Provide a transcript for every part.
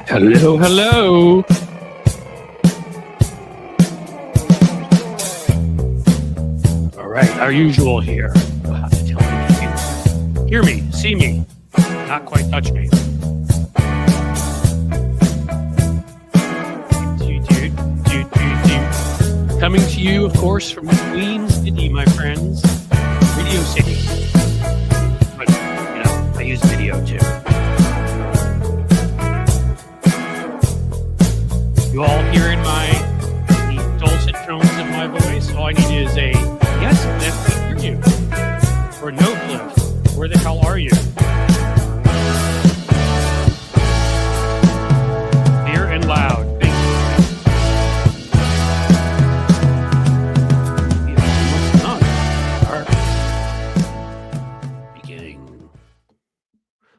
Hello, hello. All right, our usual here. You'll have to tell me if you hear me, see me, not quite touch me. Coming to you, of course, from Queen City, my friends. Radio City. But, you know, I use video too. You all hearing the dulcet tones of my voice? All I need is a yes, Cliff, I hear you. Or no, Cliff, where the hell are you? Clear and loud.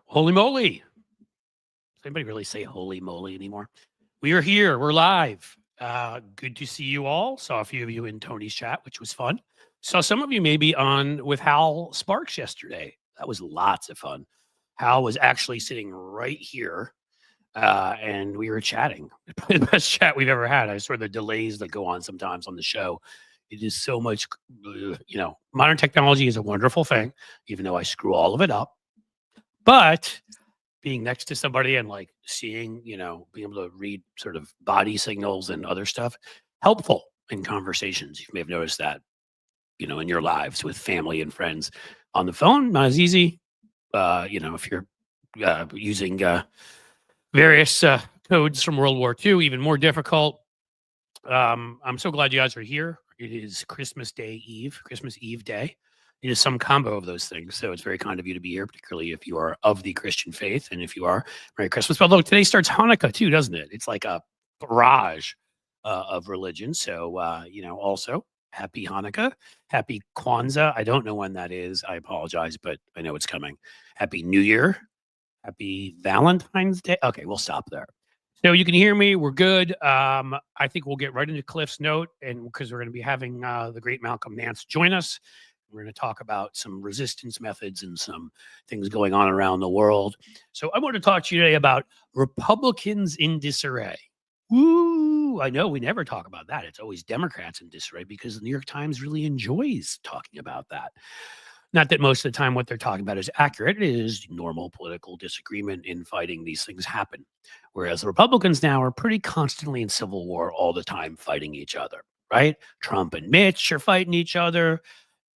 Holy moly. Does anybody really say holy moly anymore? We are here. We're live. Good to see you all. Saw a few of you in Tony's chat, which was fun. Saw some of you maybe on with Hal Sparks yesterday. That was lots of fun. Hal was actually sitting right here, and we were chatting. Probably the best chat we've ever had. I swear the delays that go on sometimes on the show. It is so much, you know, modern technology is a wonderful thing, even though I screw all of it up. But being next to somebody and like seeing, you know, being able to read sort of body signals and other stuff, helpful in conversations. You may have noticed that, you know, in your lives with family and friends. On the phone, not as easy. You know, if you're using various codes from World War II, even more difficult. I'm so glad you guys are here. It is Christmas Eve day. It is some combo of those things. So it's very kind of you to be here, particularly if you are of the Christian faith. And if you are, Merry Christmas. But look, today starts Hanukkah too, doesn't it? It's like a barrage of religion. So, you know, also happy Hanukkah, happy Kwanzaa. I don't know when that is. I apologize, but I know it's coming. Happy New Year. Happy Valentine's Day. Okay, we'll stop there. So you can hear me. We're good. I think we'll get right into Cliff's note, and because we're going to be having the great Malcolm Nance join us. We're going to talk about some resistance methods and some things going on around the world. So I want to talk to you today about Republicans in disarray. Woo! I know we never talk about that. It's always Democrats in disarray because the New York Times really enjoys talking about that. Not that most of the time what they're talking about is accurate. It is normal political disagreement, infighting. These things happen. Whereas the Republicans now are pretty constantly in civil war all the time, fighting each other, right? Trump and Mitch are fighting each other.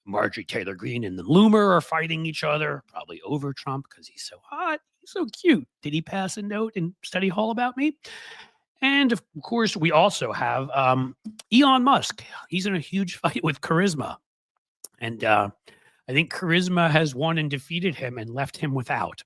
Marjorie Taylor Greene and the Loomer are fighting each other, probably over Trump because he's so hot. He's so cute. Did he pass a note in study hall about me? And of course, we also have Elon Musk. He's in a huge fight with Charisma. And I think Charisma has won and defeated him and left him without.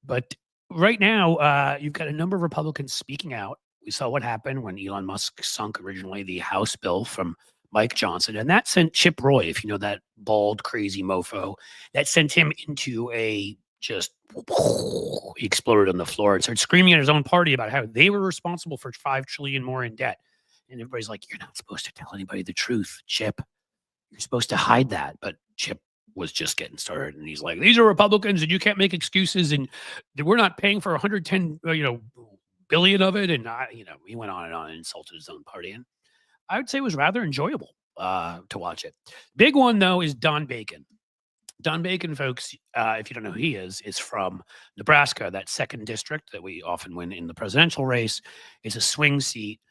But right now, you've got a number of Republicans speaking out. We saw what happened when Elon Musk sunk originally the House bill from Mike Johnson, and that sent Chip Roy, if you know that bald, crazy mofo, that sent him into a just, he exploded on the floor and started screaming at his own party about how they were responsible for $5 trillion more in debt. And everybody's like, you're not supposed to tell anybody the truth, Chip. You're supposed to hide that. But Chip was just getting started, and he's like, these are Republicans, and you can't make excuses, and we're not paying for 110, billion of it. And he went on and insulted his own party. And I would say it was rather enjoyable to watch it. Big one, though, is Don Bacon. Don Bacon, folks, if you don't know who he is from Nebraska, that 2nd district that we often win in the presidential race. Is a swing seat.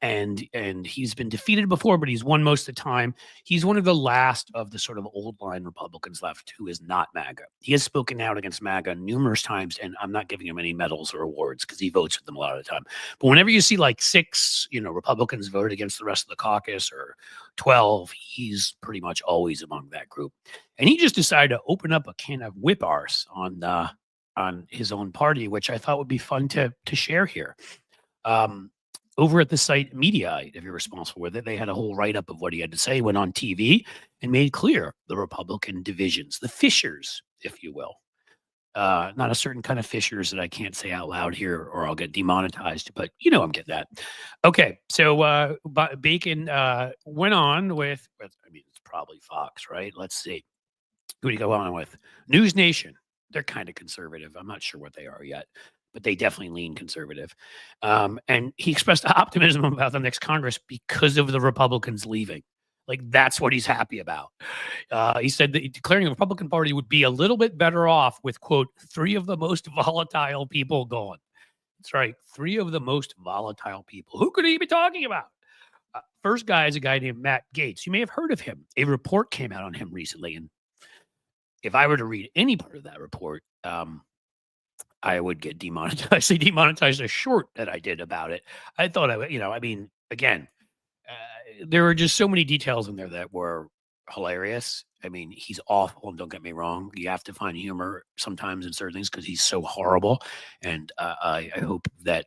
And he's been defeated before, but he's won most of the time. He's one of the last of the sort of old line Republicans left who is not MAGA. He has spoken out against MAGA numerous times, and I'm not giving him any medals or awards because he votes with them a lot of the time. But whenever you see like 6, Republicans voted against the rest of the caucus, or 12, he's pretty much always among that group. And he just decided to open up a can of whip arse on his own party, which I thought would be fun to share here. Over at the site Mediaite, if you're responsible with it, they had a whole write-up of what he had to say, went on TV, and made clear the Republican divisions, the fissures, if you will. Not a certain kind of fissures that I can't say out loud here or I'll get demonetized, but I'm getting that. Okay, so Bacon went on with, it's probably Fox, right? Let's see. Who do you go on with? News Nation. They're kind of conservative. I'm not sure what they are yet. but they definitely lean conservative. And he expressed optimism about the next Congress because of the Republicans leaving. Like, that's what he's happy about. He said that declaring the Republican Party would be a little bit better off with, quote, 3 of the most volatile people gone. That's right, 3 of the most volatile people. Who could he be talking about? First guy is a guy named Matt Gaetz. You may have heard of him. A report came out on him recently, and if I were to read any part of that report, I would get demonetized. They demonetized a short that I did about it. I thought I would, I mean, again, there were just so many details in there that were hilarious. I mean, he's awful, and don't get me wrong. You have to find humor sometimes in certain things because he's so horrible. And I hope that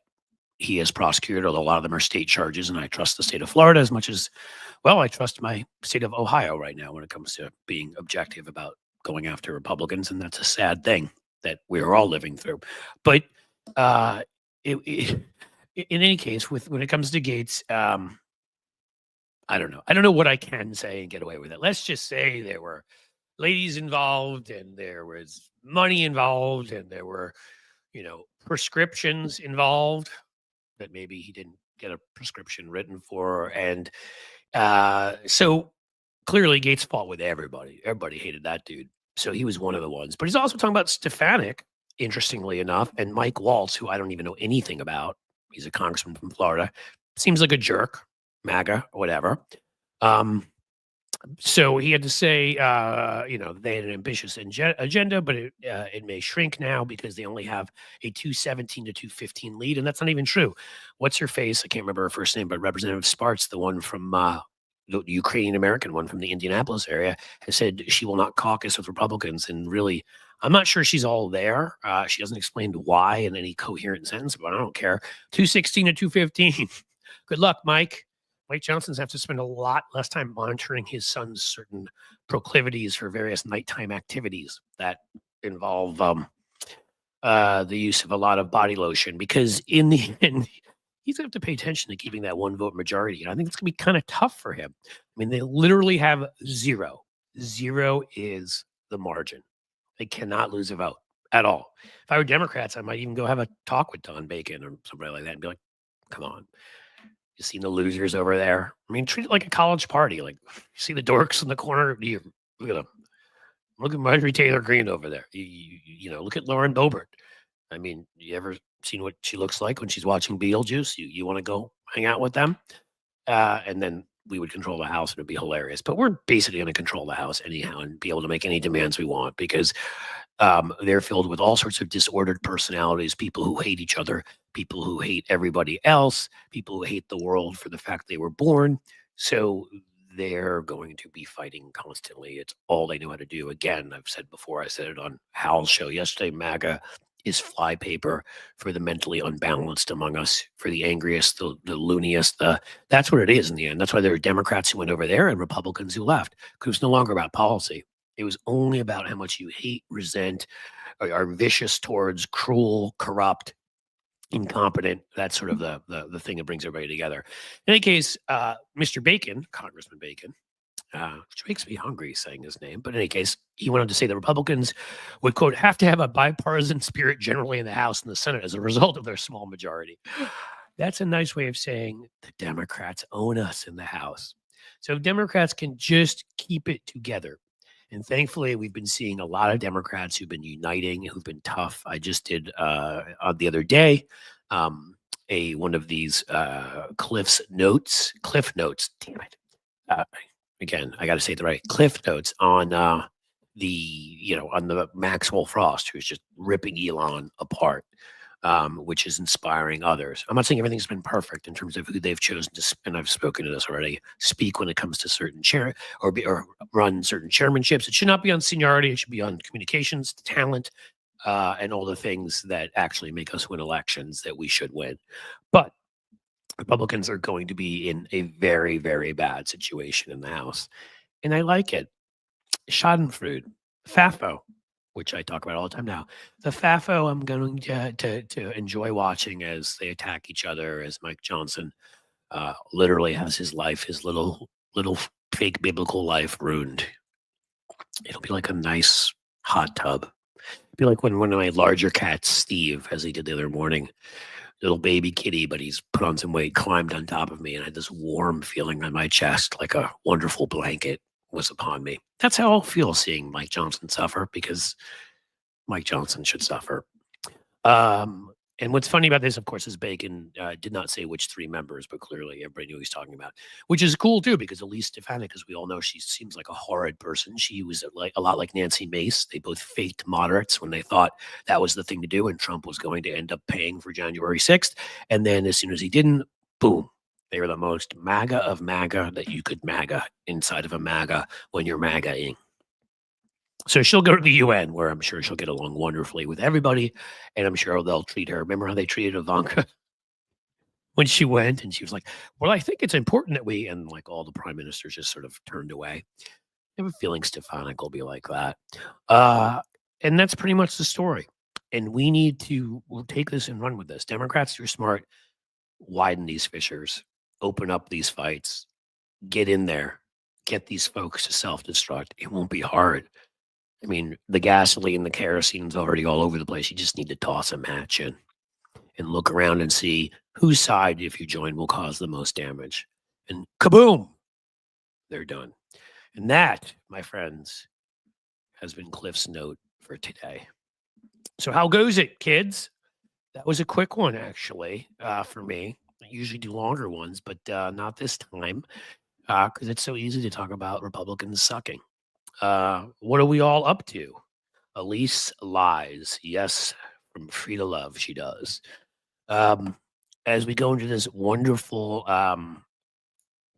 he is prosecuted, although a lot of them are state charges, and I trust the state of Florida as much as, well, I trust my state of Ohio right now when it comes to being objective about going after Republicans, and that's a sad thing that we're all living through. But in any case, when it comes to Gaetz, I don't know. I don't know what I can say and get away with it. Let's just say there were ladies involved, and there was money involved, and there were, prescriptions involved that maybe he didn't get a prescription written for. And so clearly Gaetz fought with everybody. Everybody hated that dude. So he was one of the ones. But he's also talking about Stefanik, interestingly enough, and Mike Waltz, who I don't even know anything about. He's a congressman from Florida. Seems like a jerk, MAGA, or whatever. So he had to say, they had an ambitious agenda, but it may shrink now because they only have a 217 to 215 lead, and that's not even true. What's her face? I can't remember her first name, but Representative Spartz, the one from the Ukrainian American one from the Indianapolis area, has said she will not caucus with Republicans. And really, I'm not sure she's all there. She doesn't explain why in any coherent sentence, but I don't care. 216 to 215. Good luck, Mike. Mike Johnson's have to spend a lot less time monitoring his son's certain proclivities for various nighttime activities that involve the use of a lot of body lotion, because in the end, he's going to have to pay attention to keeping that 1 vote majority. And I think it's going to be kind of tough for him. I mean, they literally have 0. 0 is the margin. They cannot lose a vote at all. If I were Democrats, I might even go have a talk with Don Bacon or somebody like that and be like, come on. You seen the losers over there? I mean, treat it like a college party. Like, you see the dorks in the corner? Look at them. Look at Marjorie Taylor Greene over there. Look at Lauren Boebert. I mean, you ever seen what she looks like when she's watching Beetlejuice? You want to go hang out with them? And then we would control the House, and it'd be hilarious. But we're basically going to control the House anyhow and be able to make any demands we want, because they're filled with all sorts of disordered personalities, people who hate each other, people who hate everybody else, people who hate the world for the fact they were born. So they're going to be fighting constantly. It's all they know how to do. Again, I've said before, I said it on Hal's show yesterday, MAGA is flypaper for the mentally unbalanced among us, for the angriest, the looniest. That's what it is in the end. That's why there are Democrats who went over there and Republicans who left, because it's no longer about policy. It was only about how much you hate, resent, are vicious towards, cruel, corrupt, incompetent. That's sort of the thing that brings everybody together. In any case, Mr. Bacon, Congressman Bacon, which makes me hungry saying his name, but in any case, he went on to say the Republicans would, quote, have to have a bipartisan spirit generally in the House and the Senate as a result of their small majority. That's a nice way of saying the Democrats own us in the House. So if Democrats can just keep it together. And thankfully, we've been seeing a lot of Democrats who've been uniting, who've been tough. I just did the other day one of these Cliff Notes. Damn it! Again, I got to say it right. Cliff Notes on on the Maxwell Frost, who's just ripping Elon apart, which is inspiring others. I'm not saying everything's been perfect in terms of who they've chosen to, and I've spoken to this already, speak when it comes to certain or run certain chairmanships. It should not be on seniority. It should be on communications, talent, and all the things that actually make us win elections that we should win. But Republicans are going to be in a very, very bad situation in the House. And I like it. Schadenfreude, FAFO, which I talk about all the time now. The FAFO I'm going to enjoy watching as they attack each other, as Mike Johnson literally has his life, his little fake biblical life ruined. It'll be like a nice hot tub. Be like when one of my larger cats, Steve, as he did the other morning, little baby kitty, but he's put on some weight, climbed on top of me, and I had this warm feeling on my chest, like a wonderful blanket was upon me. That's how I'll feel seeing Mike Johnson suffer, because Mike Johnson should suffer. And what's funny about this, of course, is Bacon did not say which 3 members, but clearly everybody knew he's talking about, which is cool too, because Elise Stefanik, as we all know, she seems like a horrid person. She was like a lot like Nancy Mace. They both faked moderates when they thought that was the thing to do, and Trump was going to end up paying for January 6th. And then as soon as he didn't, boom, they were the most MAGA of MAGA that you could MAGA inside of a MAGA when you're MAGA-ing. So she'll go to the UN, where I'm sure she'll get along wonderfully with everybody, and I'm sure they'll treat her. Remember how they treated Ivanka when she went, and she was like, "Well, I think it's important that we," and like all the prime ministers just sort of turned away. I have a feeling Stefanik will be like that, and that's pretty much the story. And we need to we'll take this and run with this. Democrats, you're smart. Widen these fissures, open up these fights, get in there, get these folks to self-destruct. It won't be hard. I mean, the gasoline, the kerosene's already all over the place. You just need to toss a match in and look around and see whose side, if you join, will cause the most damage. And kaboom, they're done. And that, my friends, has been Cliff's note for today. So how goes it, kids? That was a quick one, actually, for me. I usually do longer ones, but not this time, because it's so easy to talk about Republicans sucking. What are we all up to? Elise lies. Yes, from Free to Love, she does. As we go into this wonderful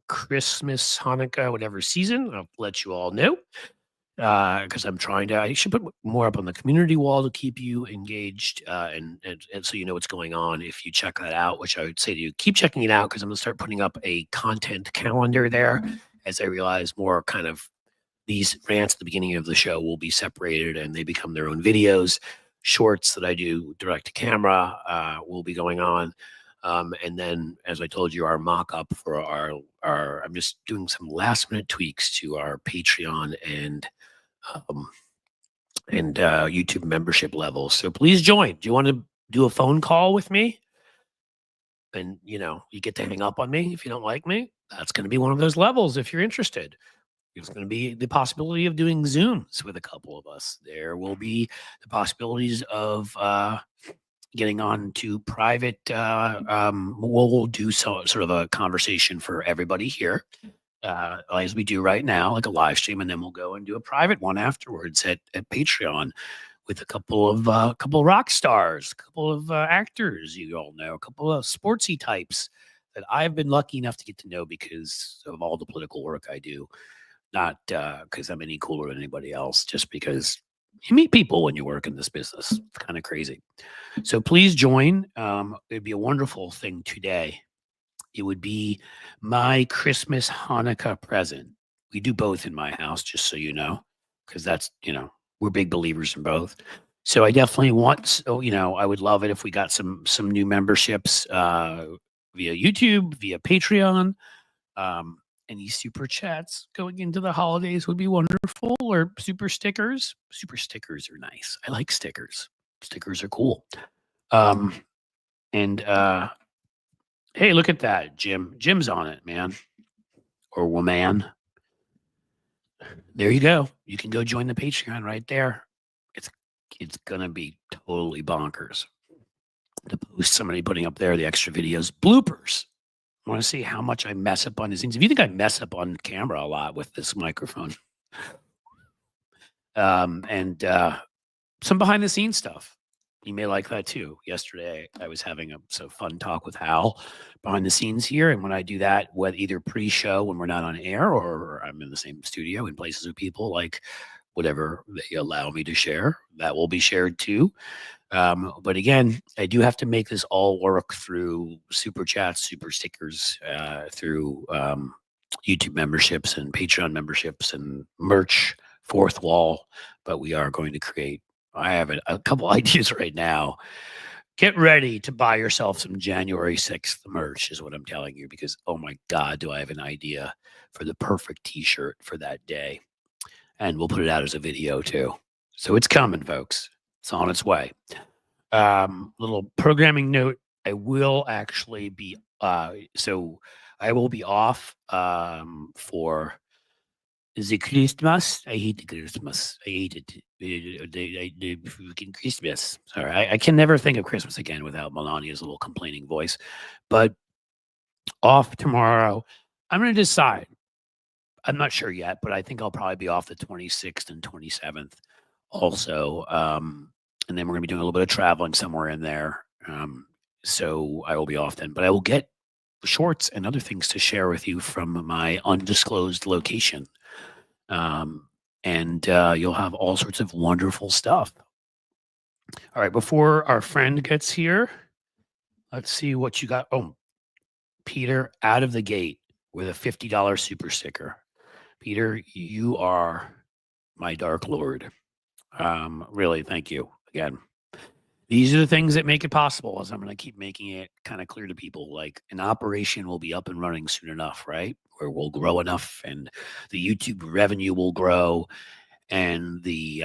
Christmas, Hanukkah, whatever season, I'll let you all know, because I should put more up on the community wall to keep you engaged, and so you know what's going on if you check that out, which I would say to you, keep checking it out, because I'm going to start putting up a content calendar there as I realize more kind of these rants at the beginning of the show will be separated and they become their own videos. Shorts that I do direct to camera will be going on. And then, as I told you, our mock-up for our I'm just doing some last-minute tweaks to our Patreon and YouTube membership levels. So please join. Do you want to do a phone call with me? And, you get to hang up on me if you don't like me. That's going to be one of those levels if you're interested. There's going to be the possibility of doing Zooms with a couple of us. There will be the possibilities of getting on to private. We'll do sort of a conversation for everybody here, as we do right now, like a live stream, and then we'll go and do a private one afterwards at Patreon with a couple of rock stars, a couple of actors you all know, a couple of sportsy types that I've been lucky enough to get to know because of all the political work I do. Not because I'm any cooler than anybody else, just because you meet people when you work in this business. It's kind of crazy. So please join. It'd be a wonderful thing today. It would be my Christmas Hanukkah present. We do both in my house, just so you know, because that's, we're big believers in both. So I definitely want, I would love it if we got some new memberships via YouTube, via Patreon. Any super chats going into the holidays would be wonderful, or super stickers. Super stickers are nice. I like stickers. Stickers are cool. Hey, look at that, Jim. Jim's on it, man. Or woman. There you go. You can go join the Patreon right there. It's gonna be totally bonkers to post somebody putting up there the extra videos, bloopers. I want to see how much I mess up on the scenes. If you think I mess up on camera a lot with this microphone, and some behind the scenes stuff, you may like that too. Yesterday, I was having a fun talk with Hal behind the scenes here, and when I do that, whether either pre-show when we're not on air or I'm in the same studio in places with people, like whatever they allow me to share, that will be shared too. But again, I do have to make this all work through super chats, super stickers, through YouTube memberships and Patreon memberships and merch, fourth wall. But we are going to create, I have a couple ideas right now. Get ready to buy yourself some January 6th merch is what I'm telling you, because, oh my God, do I have an idea for the perfect t-shirt for that day. And we'll put it out as a video too. So it's coming, folks. It's on its way. Little programming note. I will actually be so I will be off for the Christmas. I hate the Christmas. I hate it. The freaking Christmas. Sorry, I can never think of Christmas again without Melania's little complaining voice. But off tomorrow. I'm going to decide. I'm not sure yet, but I think I'll probably be off the 26th and 27th also. And then we're going to be doing a little bit of traveling somewhere in there. So I will be off then, but I will get shorts and other things to share with you from my undisclosed location. And you'll have all sorts of wonderful stuff. All right, before our friend gets here, let's see what you got. Oh, Peter out of the gate with a $50 super sticker. Peter, you are my dark lord. Really, thank you again. These are the things that make it possible, as I'm going to keep making it kind of clear to people. Like, an operation will be up and running soon enough, right? Where we'll grow enough and the YouTube revenue will grow and the,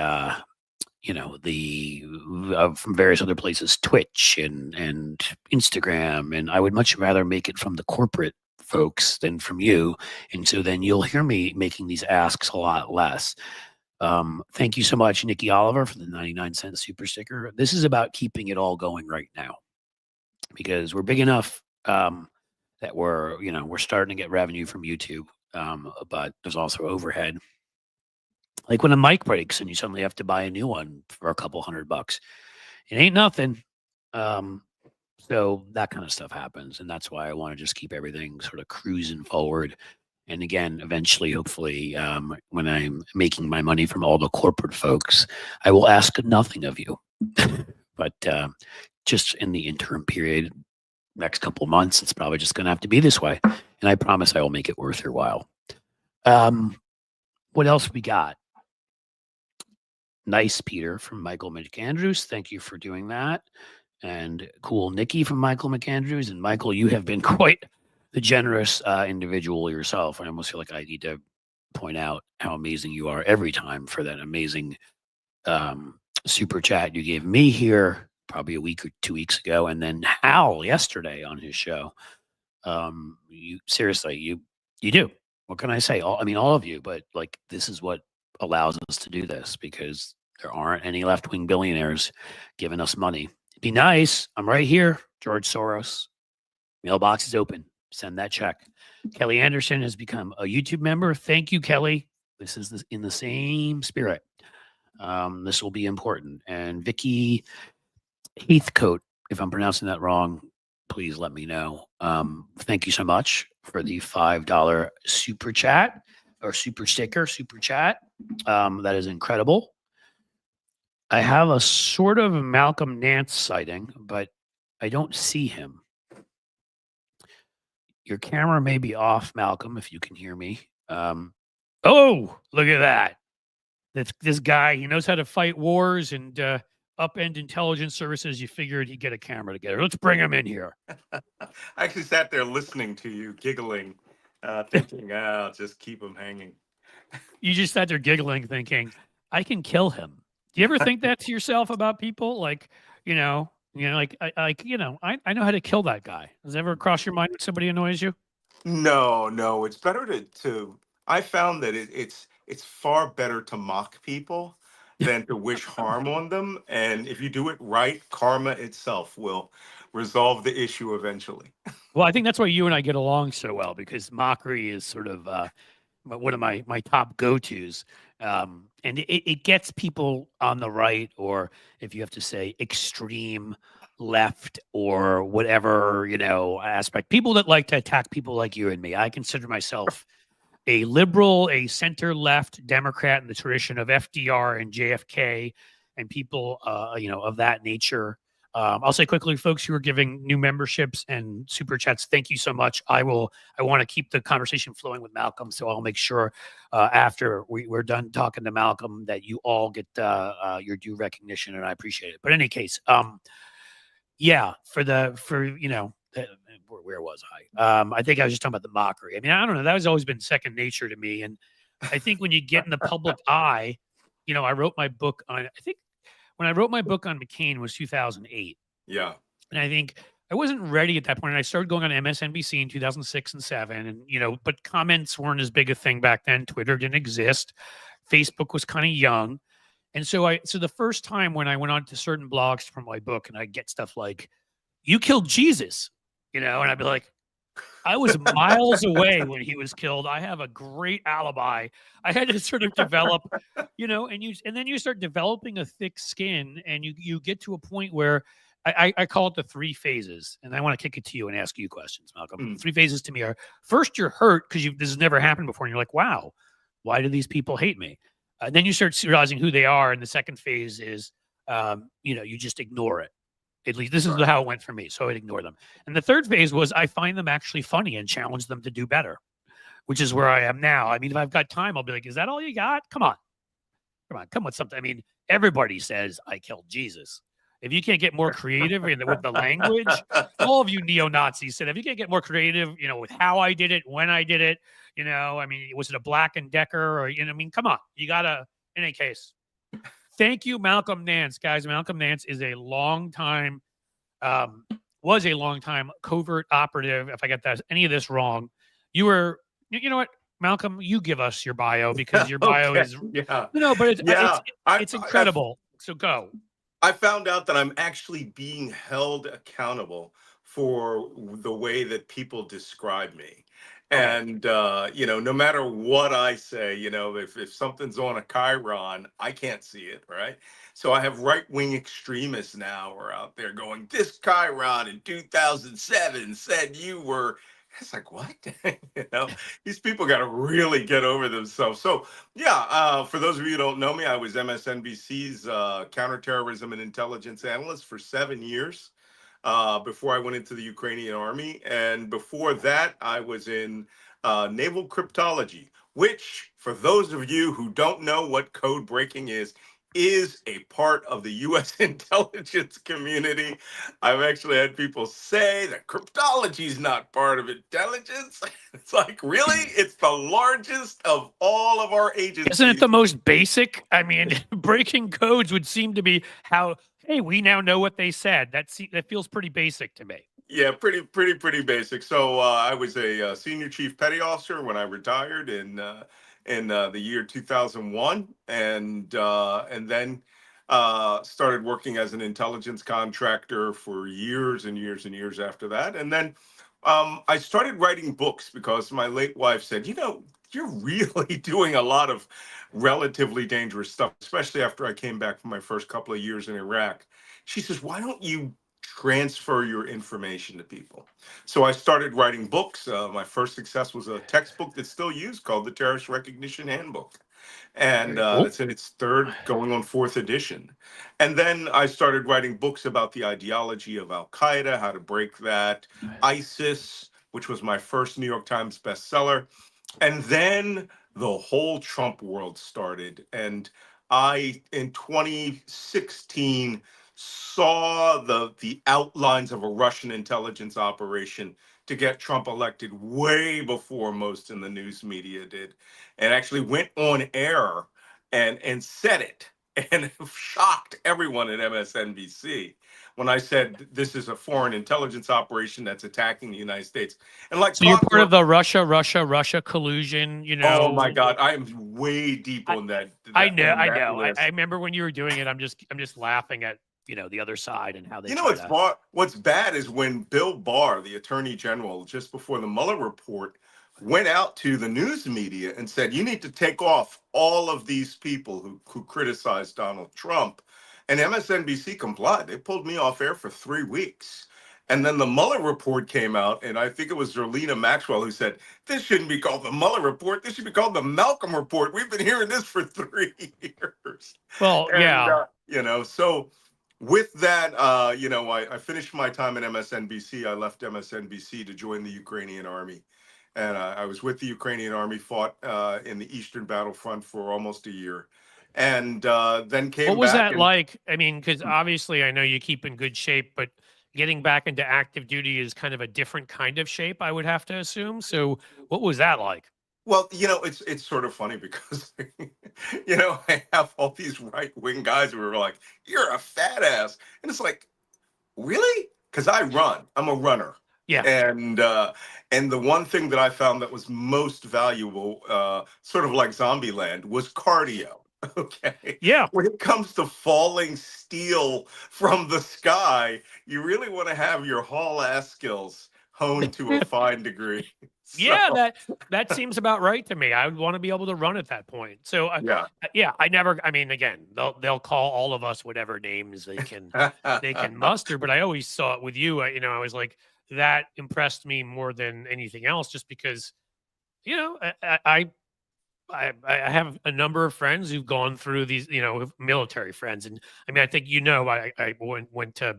from various other places, Twitch and Instagram. And I would much rather make it from the corporate folks than from you. And so then you'll hear me making these asks a lot less. Thank you so much, Nikki Oliver, for the 99-cent super sticker. This is about keeping it all going right now because we're big enough that we're starting to get revenue from YouTube, but there's also overhead. Like when a mic breaks and you suddenly have to buy a new one for a couple $100. It ain't nothing. So that kind of stuff happens. And that's why I want to just keep everything sort of cruising forward. And again, eventually, hopefully, when I'm making my money from all the corporate folks, I will ask nothing of you. But just in the interim period, next couple months, it's probably just going to have to be this way. And I promise I will make it worth your while. What else we got? Nice, Peter, from Michael McAndrews. Thank you for doing that. And cool, Nikki from Michael McAndrews. And Michael, you have been quite the generous individual yourself. I almost feel like I need to point out how amazing you are every time for that amazing super chat you gave me here probably a week or 2 weeks ago. And then Hal yesterday on his show. You seriously, you do. What can I say? All of you, but like, this is what allows us to do this because there aren't any left-wing billionaires giving us money. It'd be nice. I'm right here, George Soros. Mailbox is open. Send that check. Kelly Anderson has become a YouTube member. Thank you, Kelly. This is in the same spirit. This will be important. And Vicky Heathcote, if I'm pronouncing that wrong, please let me know. Thank you so much for the $5 super chat or super sticker, super chat. That is incredible. I have a sort of Malcolm Nance sighting, but I don't see him. Your camera may be off, Malcolm, if you can hear me. Oh, look at that. That's this guy. He knows how to fight wars and upend intelligence services. You figured he'd get a camera together. Let's bring him in here. I actually sat there listening to you, giggling, thinking, I'll just keep him hanging. You just sat there giggling, thinking, I can kill him. Do you ever think that to yourself about people? Like, I know how to kill that guy. Does it ever cross your mind when somebody annoys you? No, it's better to I found that it's far better to mock people than to wish harm on them. And if you do it right, karma itself will resolve the issue eventually. Well, I think that's why you and I get along so well, because mockery is sort of one of my top go-tos. And it gets people on the right, or if you have to say extreme left or whatever, aspect, people that like to attack people like you and me. I consider myself a liberal, a center left Democrat in the tradition of FDR and JFK and people, of that nature. I'll say quickly, folks who are giving new memberships and super chats, thank you so much. I want to keep the conversation flowing with Malcolm, so I'll make sure after we're done talking to Malcolm that you all get your due recognition, and I appreciate it. But in any case, yeah, where was I? I think I was just talking about the mockery. I don't know. That has always been second nature to me, and I think when you get in the public eye, I wrote my book on. I think when I wrote my book on McCain was 2008. Yeah. And I think I wasn't ready at that point. And I started going on MSNBC in 2006 and 7. And, you know, but comments weren't as big a thing back then. Twitter didn't exist. Facebook was kind of young. And so the first time when I went on to certain blogs from my book and I'd get stuff like, you killed Jesus, you know, and I'd be like, I was miles away when he was killed. I have a great alibi. I had to sort of develop, you know, and then you start developing a thick skin, and you get to a point where I call it the 3 phases. And I want to kick it to you and ask you questions, Malcolm. 3 phases to me are: first, you're hurt because this has never happened before, and you're like, wow, why do these people hate me? Then you start realizing who they are, and the second phase is, you know, you just ignore it. At least this is how it went for me. So I'd ignore them. And the third phase was I find them actually funny and challenge them to do better, which is where I am now. I mean, if I've got time, I'll be like, is that all you got? Come on. Come with something. I mean, everybody says I killed Jesus. If you can't get more creative with the language, all of you neo-Nazis said, if you can't get more creative, you know, with how I did it, when I did it, you know, I mean, was it a Black and Decker or, you know, I mean, come on, you gotta, in any case. Thank you, Malcolm Nance, guys. Malcolm Nance is was a long time covert operative. If I get any of this wrong, you know what, Malcolm, you give us your bio because your bio is, but it's incredible. So go. I found out that I'm actually being held accountable for the way that people describe me. And, you know, no matter what I say, you know, if something's on a chyron, I can't see it, right? So I have right-wing extremists now who are out there going, this chyron in 2007 said you were. It's like, what? You know, these people got to really get over themselves. So, yeah, for those of you who don't know me, I was MSNBC's counterterrorism and intelligence analyst for 7 years. Before I went into the Ukrainian army. And before that, I was in naval cryptology, which, for those of you who don't know what code breaking is a part of the U.S. intelligence community. I've actually had people say that cryptology is not part of intelligence. It's like, really? It's the largest of all of our agencies. Isn't it the most basic? I mean, breaking codes would seem to be how, hey, we now know what they said. That feels pretty basic to me. Yeah, pretty basic. So I was a senior chief petty officer when I retired in the year 2001, and then started working as an intelligence contractor for years and years and years after that. And then I started writing books because my late wife said, you know, you're really doing a lot of relatively dangerous stuff, especially after I came back from my first couple of years in Iraq. She says, why don't you transfer your information to people? So I started writing books. My first success was a textbook that's still used called the Terrorist Recognition Handbook. And it's in its 3rd, going on 4th edition. And then I started writing books about the ideology of Al-Qaeda, how to break that, ISIS, which was my first New York Times bestseller. And then the whole Trump world started. And I, in 2016, saw the outlines of a Russian intelligence operation to get Trump elected way before most in the news media did, and actually went on air and said it, and shocked everyone at MSNBC when I said this is a foreign intelligence operation that's attacking the United States. And like, so you're part of the Russia collusion, you know? Oh my God, I am way deep on that. I know. I remember when you were doing it. I'm just laughing at, you know, the other side and how they. You know what's bad is when Bill Barr, the Attorney General, just before the Mueller report, went out to the news media and said, you need to take off all of these people who criticized Donald Trump. And MSNBC complied. They pulled me off air for 3 weeks. And then the Mueller report came out, and I think it was Zerlina Maxwell who said, this shouldn't be called the Mueller report. This should be called the Malcolm report. We've been hearing this for 3 years. Well, yeah. You know, so with that, you know, I finished my time at MSNBC. I left MSNBC to join the Ukrainian army. And I was with the Ukrainian army, fought in the Eastern Battlefront for almost a year. And then came back. What was that like? I mean, because obviously I know you keep in good shape, but getting back into active duty is kind of a different kind of shape, I would have to assume. So what was that like? Well, it's sort of funny because, I have all these right-wing guys who are like, "You're a fat ass," and it's like, really? Because I run. I'm a runner. Yeah. And the one thing that I found that was most valuable, sort of like Zombieland, was cardio. Okay. Yeah. When it comes to falling steel from the sky, you really want to have your haul ass skills honed to a fine degree. Yeah, So that seems about right to me. I would want to be able to run at that point. So, yeah. yeah, I never. I mean, again, they'll call all of us whatever names they can muster. But I always saw it with you. I was like that impressed me more than anything else, just because I have a number of friends who've gone through these, military friends, and I mean, I think I went to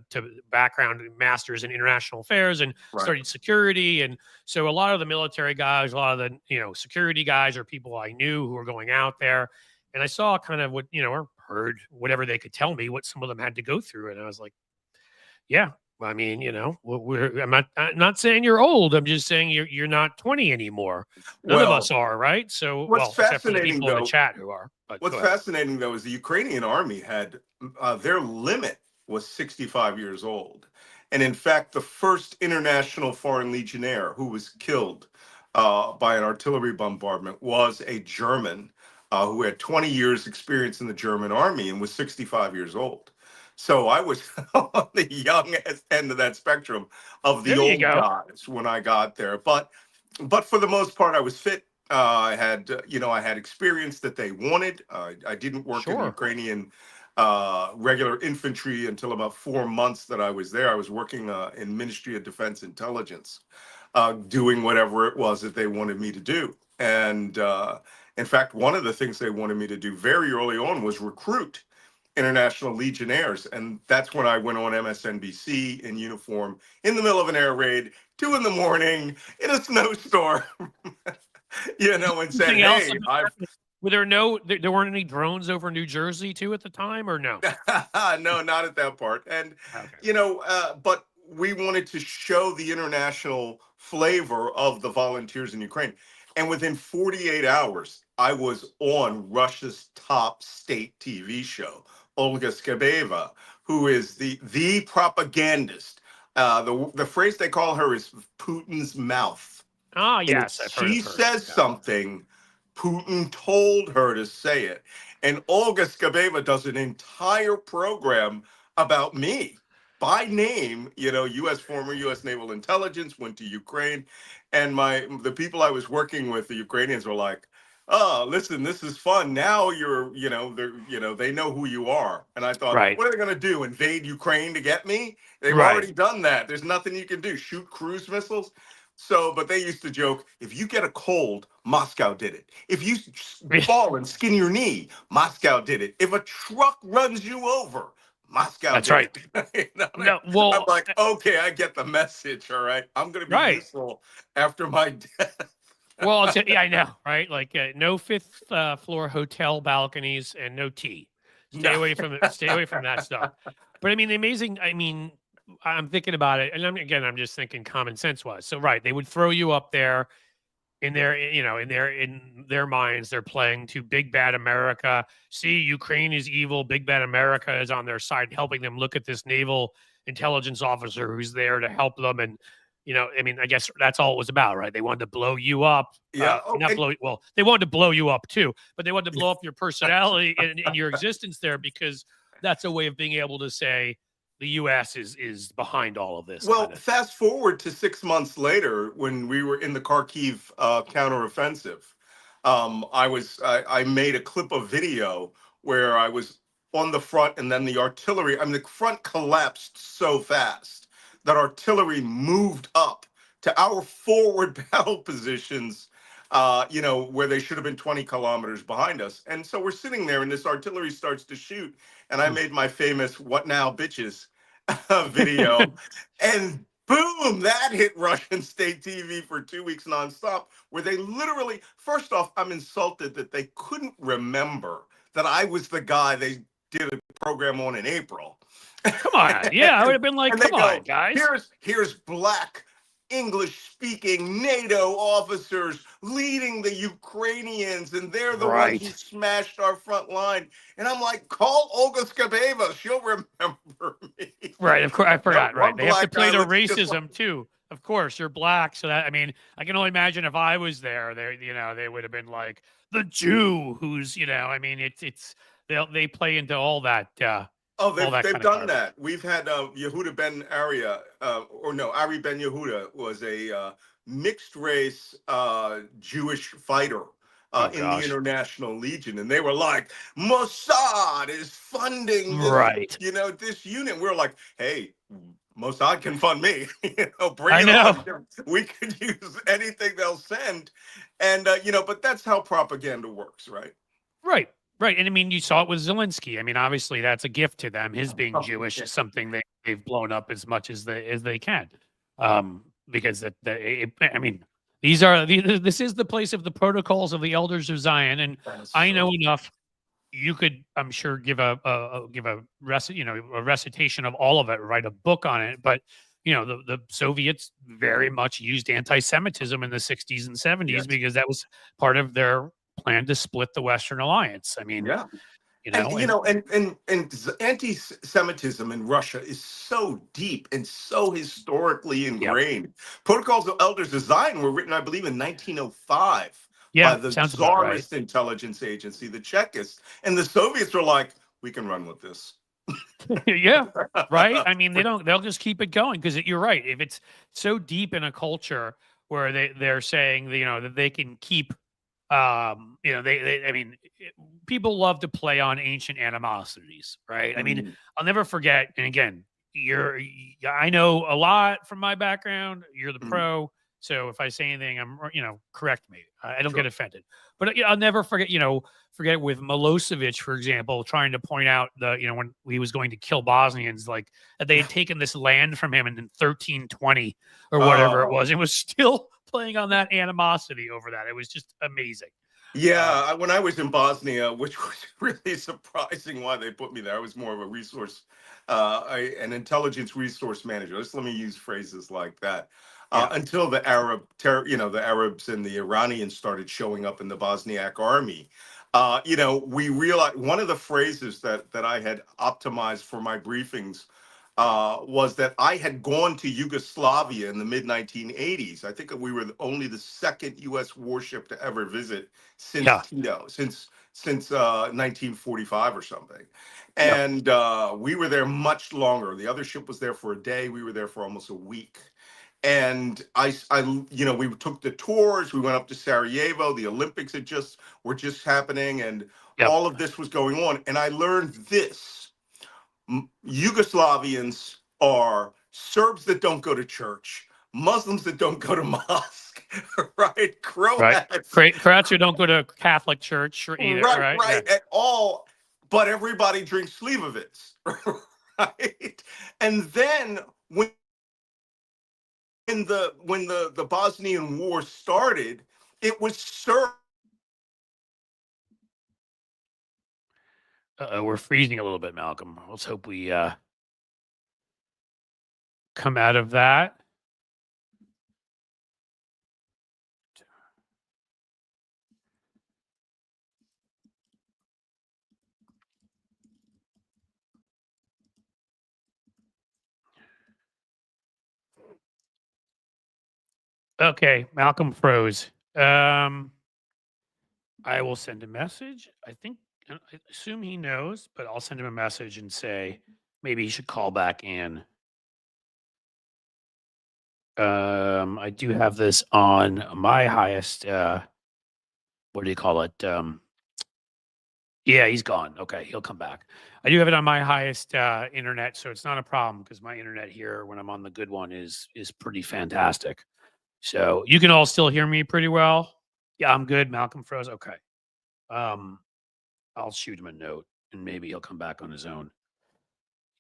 background masters in international affairs and Right. studied security, and so a lot of the military guys, a lot of the security guys, are people I knew who were going out there, and I saw kind of what or heard whatever they could tell me what some of them had to go through, and I was like, yeah. I mean, I'm not saying you're old. I'm just saying you're not 20 anymore. None of us Well, are, right? So, what's well, except for the fascinating people in the though, chat who are. But What's go ahead. fascinating though is the Ukrainian army had their limit was 65 years old. And in fact, the first international foreign legionnaire who was killed by an artillery bombardment was a German who had 20 years experience in the German army and was 65 years old. So I was on the young end of that spectrum of the There you old go. guys when I got there. But for the most part, I was fit. I had experience that they wanted. I didn't work in Sure. Ukrainian regular infantry until about 4 months that I was there. I was working in Ministry of Defense Intelligence, doing whatever it was that they wanted me to do. And in fact, one of the things they wanted me to do very early on was recruit international legionnaires. And that's when I went on MSNBC in uniform in the middle of an air raid, 2 in the morning in a snowstorm, and said, Anything else? "Hey, I've Were there weren't any drones over New Jersey too at the time, or no? no, not at that part." And Okay. but we wanted to show the international flavor of the volunteers in Ukraine. And within 48 hours, I was on Russia's top state TV show, Olga Skabeva, who is the propagandist. The phrase they call her is Putin's mouth. Ah, And if yes, I've heard she of her. says Yeah. something, Putin told her to say it. And Olga Skabeva does an entire program about me by name, former US Naval Intelligence, went to Ukraine. And the people I was working with, the Ukrainians, were like, "Oh, listen, this is fun. Now they know who you are." And I thought, Right. what are they going to do? Invade Ukraine to get me? They've Right. already done that. There's nothing you can do. Shoot cruise missiles. So, but they used to joke, if you get a cold, Moscow did it. If you fall and skin your knee, Moscow did it. If a truck runs you over, Moscow That's did right. it. No, I'm well, like, okay, I get the message. All right. I'm going to be right. useful after my death. Well, yeah, I know, right? Like no fifth floor hotel balconies and no tea. Stay No. away from it. Stay away from that stuff. But I mean, the amazing. I mean, I'm thinking about it, and I'm just thinking common sense wise. So, right, they would throw you up there in their minds, they're playing to big bad America. See, Ukraine is evil. Big bad America is on their side, helping them. Look at this naval intelligence officer who's there to help them, and I mean, I guess that's all it was about, right? They wanted to blow you up. Yeah. Oh, Not and blow. Well, they wanted to blow you up too, but they wanted to blow up your personality and your existence there, because that's a way of being able to say the U.S. is behind all of this well, kind of thing. fast forward to 6 months later when we were in the Kharkiv counteroffensive. I made a clip of video where I was on the front, and then the artillery. I mean, the front collapsed so fast that artillery moved up to our forward battle positions. Where they should have been 20 kilometers behind us. And so we're sitting there, and this artillery starts to shoot. And I made my famous "What now, bitches" video, and boom, that hit Russian state TV for 2 weeks nonstop, where they literally, first off, I'm insulted that they couldn't remember that I was the guy they did a program on in April. Come on, yeah, I would have been like, And they come on, go, guys. here's black English-speaking NATO officers leading the Ukrainians, and they're the ones who Right. smashed our front line. And I'm like, call Olga Skabeva. She'll remember me. Right. Of course. I No, forgot. Right. one They have to black play guy to looks just like. racism too. Of course, you're black. So that, I mean, I can only imagine if I was there, they would have been like the Jew who's, I mean, they play into Oh, all that they've kind of done garbage. that. We've had Yehuda Ben Aria, or no, Ari Ben Yehuda was a mixed race Jewish fighter Oh in the gosh. International Legion, and they were like, Mossad is funding this, Right. this unit. We were like, hey, Mossad can fund me. Bring I it know. on. We could use anything they'll send, and but that's how propaganda works, right? Right. Right. And I mean, you saw it with Zelensky. I mean, obviously that's a gift to them. His being Oh, Jewish yeah. is something they've blown up as much as they can. Because I mean, this is the place of the protocols of the elders of Zion. And That's I so know enough. You could, I'm sure, give a recitation of all of it, write a book on it. But the Soviets very much used anti-Semitism in the 60s and 70s yes. because that was part of their plan to split the Western Alliance. I mean, Yeah. And and anti-Semitism in Russia is so deep and so historically yeah, ingrained. Protocols of Elders Design were written, I believe, in 1905 by yeah, the sounds about right. Tsarist intelligence agency, the Chekists, and the Soviets were like, "We can run with this." Yeah, right. I mean, they'll just keep it going because you're right. If it's so deep in a culture where they're saying that they can keep I mean, people love to play on ancient animosities, right? I mean, Mm, I'll never forget. And again, I know a lot from my background. You're the mm, pro. So if I say anything, correct me. I don't get sure. offended. But I'll never forget with Milosevic, for example, trying to point out when he was going to kill Bosnians, like that they had taken this land from him in 1320 or whatever it Oh, was. It was still playing on that animosity over that. It was just amazing. yeah. When I was in Bosnia, which was really surprising why they put me there, I was more of a resource, an intelligence resource manager. Let me use phrases like that. Yeah. Until the the Arabs and the Iranians started showing up in the Bosniak army. We realized one of the phrases that I had optimized for my briefings was that I had gone to Yugoslavia in the mid 1980s. I think we were only the second U.S. warship to ever visit since Yeah. Tito, since 1945 or something. Yeah. And we were there much longer. The other ship was there for a day. We were there for almost a week. And we took the tours. We went up to Sarajevo. The Olympics were just happening, and Yep. all of this was going on. And I learned this. Yugoslavians are Serbs that don't go to church, Muslims that don't go to mosque, right? Right. Croats, Croats who don't go to Catholic church or either. right, Right. Yeah. right, at all. But everybody drinks Slivovitz, right? And then when the Bosnian War started, it was Serbs. We're freezing a little bit, Malcolm. Let's hope we come out of that. Okay, Malcolm froze. I will send a message. I assume he knows, but I'll send him a message and say maybe he should call back in. I do have this on my highest. What do you call it? Yeah, he's gone. Okay, he'll come back. I do have it on my highest internet, so it's not a problem because my internet here, when I'm on the good one, is pretty fantastic. So you can all still hear me pretty well. Yeah, I'm good. Malcolm froze. Okay. Um, I'll shoot him a note and maybe he'll come back on his own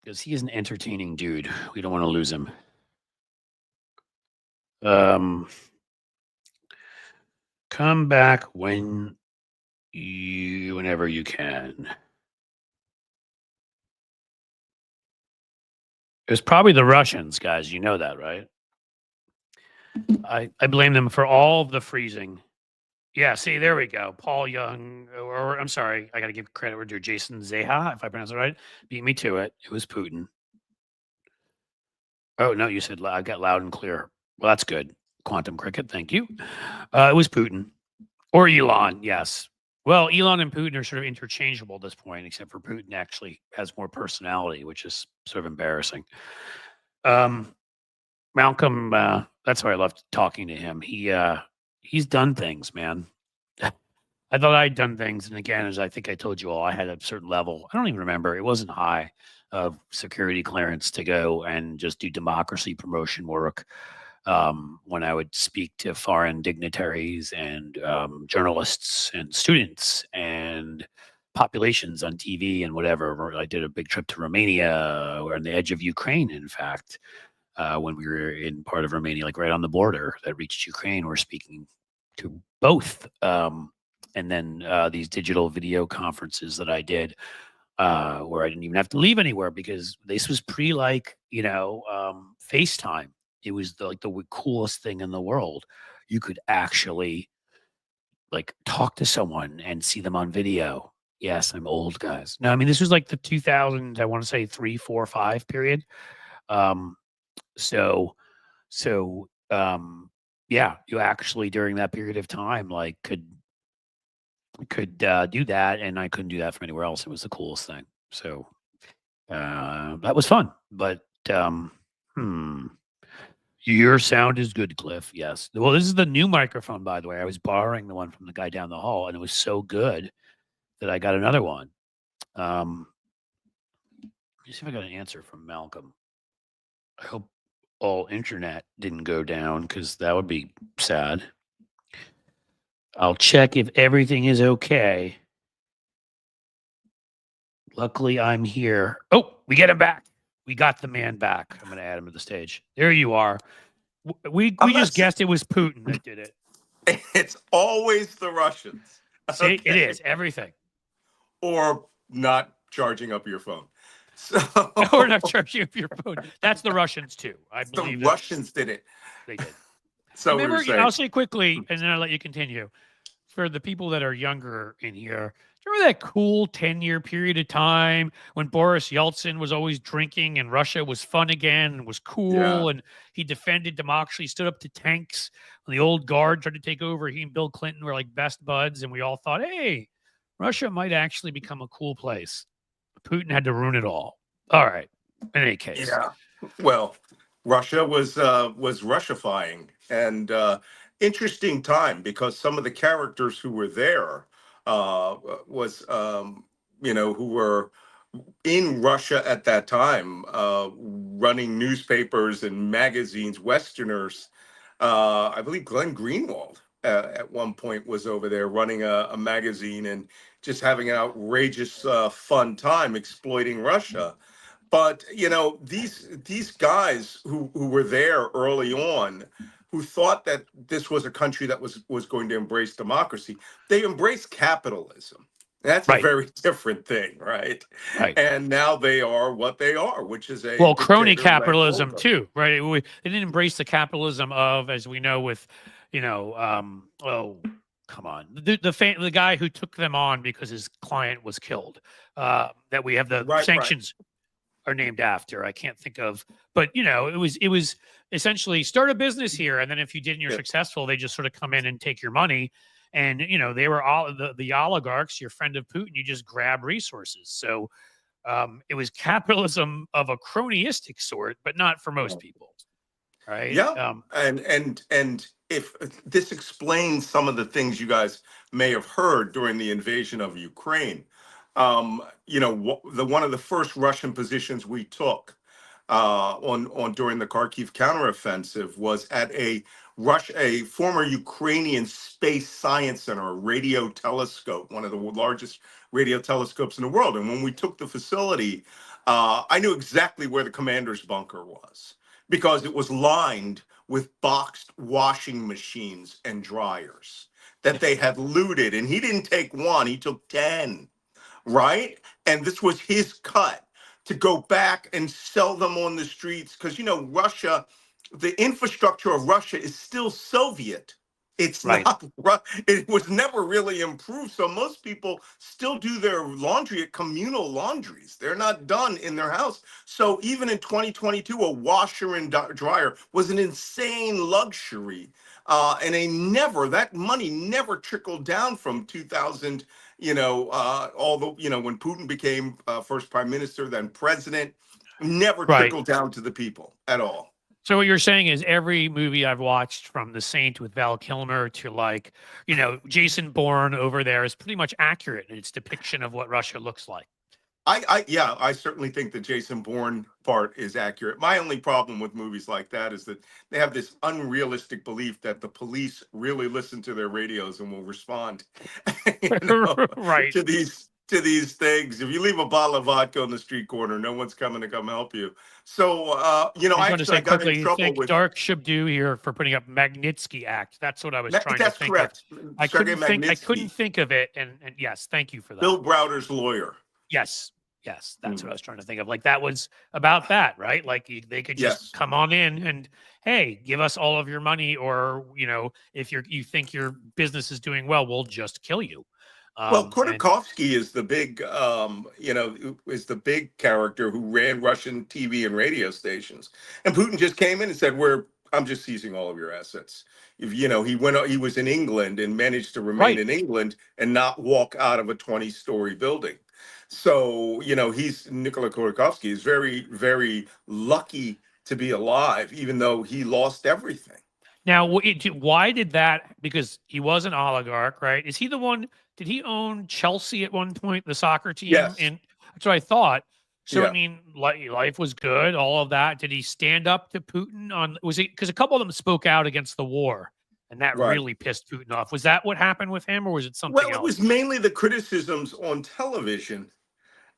because he is an entertaining dude. We don't want to lose him. Um, come back whenever you can. It was probably the Russians, guys. You know that, right? I blame them for all of the freezing. Yeah, see, there we go. Paul Young, or I'm sorry, I got to give credit to Jason Zeha, if I pronounce it right. Beat me to it. It was Putin. Oh, no, you said I got loud and clear. Well, that's good. Quantum Cricket, thank you. It was Putin. Or Elon, yes. Well, Elon and Putin are sort of interchangeable at this point, except for Putin actually has more personality, which is sort of embarrassing. Malcolm, that's why I loved talking to him. He's done things, man. I thought I'd done things, and again, as I think I told you all, I had a certain level. I don't even remember; it wasn't high of security clearance to go and just do democracy promotion work. When I would speak to foreign dignitaries and journalists and students and populations on TV and whatever. I did a big trip to Romania. We're on the edge of Ukraine, in fact. When we were in part of Romania, like right on the border that reached Ukraine, we're speaking to both. And then these digital video conferences that I did, where I didn't even have to leave anywhere because this was pre FaceTime. It was the coolest thing in the world. You could actually like talk to someone and see them on video. Yes, I'm old, guys. No, I mean this was like the 2000s. I want to say 3, 4, 5 period. So yeah, you actually during that period of time like could do that, and I couldn't do that from anywhere else. It was the coolest thing. So that was fun. But your sound is good, Cliff. Yes. Well, this is the new microphone, by the way. I was borrowing the one from the guy down the hall, and it was so good that I got another one. Let me see if I got an answer from Malcolm. I hope all internet didn't go down because that would be sad. I'll check if everything is okay. Luckily, I'm here. Oh, we get him back. We got the man back. I'm going to add him to the stage. There you are. We just guessed it was Putin that did it. It's always the Russians. See, it is everything. Or not charging up your phone. So or not charging up your phone. That's the Russians too. I believe the Russians did it. They did. So remember, I'll say quickly, and then I'll let you continue. For the people that are younger in here, remember that cool 10-year period of time when Boris Yeltsin was always drinking and Russia was fun again and was cool, and he defended democracy, stood up to tanks when the old guard tried to take over. He and Bill Clinton were like best buds, and we all thought, hey, Russia might actually become a cool place. Putin had to ruin it all. All right. In any case. Yeah. Well, Russia was Russifying, and interesting time because some of the characters who were there was who were in Russia at that time, running newspapers and magazines, Westerners. I believe Glenn Greenwald at one point was over there running a magazine and just having an outrageous fun time exploiting Russia. But these guys who were there early on, who thought that this was a country that was going to embrace democracy, they embraced capitalism. That's a very different thing, right? And now they are what they are, which is a crony capitalism too, right? They didn't embrace the capitalism of, as we know, with come on, the guy who took them on because his client was killed. That we have the sanctions are named after. I can't think of, but it was essentially start a business here, and then if you did and you're successful, they just sort of come in and take your money. And they were all the oligarchs, your friend of Putin. You just grab resources. So it was capitalism of a cronyistic sort, but not for most people, right? Yeah. And if this explains some of the things you guys may have heard during the invasion of Ukraine, one of the first Russian positions we took on during the Kharkiv counteroffensive was at a former Ukrainian space science center, a radio telescope, one of the largest radio telescopes in the world. And when we took the facility, I knew exactly where the commander's bunker was because it was lined with boxed washing machines and dryers that they had looted. And he didn't take one, he took 10. Right? And this was his cut to go back and sell them on the streets because, Russia the infrastructure of Russia is still Soviet. It's Right. not, it was never really improved. So most people still do their laundry at communal laundries. They're not done in their house. So even in 2022, a washer and dryer was an insane luxury. And that money never trickled down from 2000, when Putin became first prime minister, then president, never Right. trickled down to the people at all. So what you're saying is every movie I've watched, from The Saint with Val Kilmer to Jason Bourne over there, is pretty much accurate in its depiction of what Russia looks like. I certainly think the Jason Bourne part is accurate. My only problem with movies like that is that they have this unrealistic belief that the police really listen to their radios and will respond Right. to these things. If you leave a bottle of vodka on the street corner, no one's coming to come help you. So I got in quickly, trouble thank with Dark Shabdu here for putting up Magnitsky Act. That's what I was trying to think correct. of. I couldn't think of it, and yes, thank you for that. Bill Browder's lawyer. Yes, that's what I was trying to think of. Like, that was about that, right? Like, they could just come on in and, hey, give us all of your money, or if you think your business is doing well, we'll just kill you. Well, Khodorkovsky is the big character who ran Russian TV and radio stations, and Putin just came in and said, I'm just seizing all of your assets. He was in England and managed to remain in England and not walk out of a 20-story building. So, Nikola Khodorkovsky is very, very lucky to be alive, even though he lost everything. Now, why did that? Because he was an oligarch, right? Is he the one? Did he own Chelsea at one point, the soccer team? Yes. That's what I thought. So, Yeah. I mean, life was good, all of that. Did he stand up to Putin was he, because a couple of them spoke out against the war, and that really pissed Putin off. Was that what happened with him, or was it something else? Well, it was mainly the criticisms on television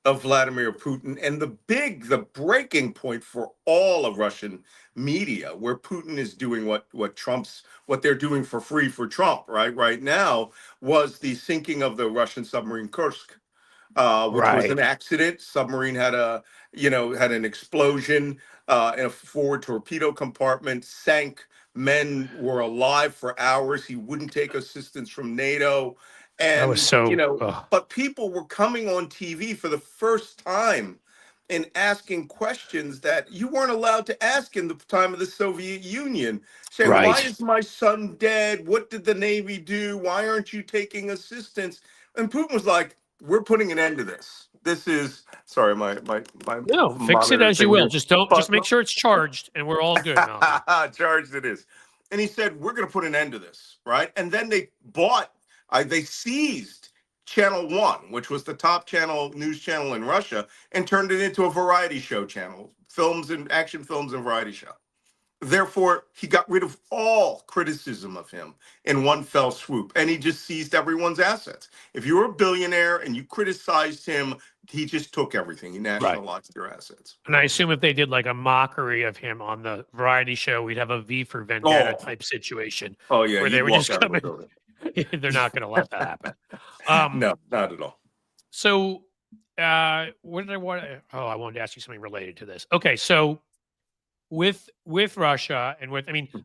of Vladimir Putin, and the breaking point for all of Russian media, where Putin is doing what they're doing for free for Trump right now, was the sinking of the Russian submarine Kursk, which was an accident. Submarine had an explosion in a forward torpedo compartment, sank. Men were alive for hours. He wouldn't take assistance from NATO. And that was so, but people were coming on TV for the first time and asking questions that you weren't allowed to ask in the time of the Soviet Union. Saying, why is my son dead? What did the Navy do? Why aren't you taking assistance? And Putin was like, we're putting an end to this. This is, sorry, my no, fix it as you will. Just make sure it's charged, and we're all good. Charged it is. And he said, we're going to put an end to this, right? And then they seized Channel 1, which was the top news channel in Russia, and turned it into a variety show channel, action films and variety show. Therefore, he got rid of all criticism of him in one fell swoop, and he just seized everyone's assets. If you were a billionaire and you criticized him, he just took everything. He nationalized your assets. And I assume if they did like a mockery of him on the variety show, we'd have a V for Vendetta type situation. Oh, yeah. Where they were just coming. They're not going to let that happen. No, not at all. So, what did I want? Oh, I wanted to ask you something related to this. Okay, so with Russia and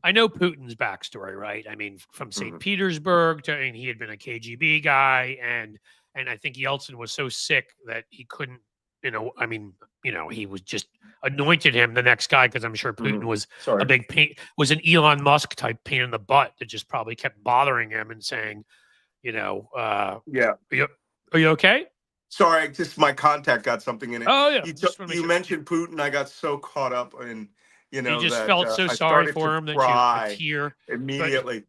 I know Putin's backstory, right? I mean, from St. Petersburg to, he had been a KGB guy, and I think Yeltsin was so sick that he couldn't, he was just anointed him the next guy, because I'm sure Putin was a big pain, was an Elon Musk type pain in the butt that just probably kept bothering him and saying, are you okay? Sorry, just my contact got something in it. Oh yeah. You mentioned Putin. I got so caught up in, you just felt so sorry for him that you tear immediately.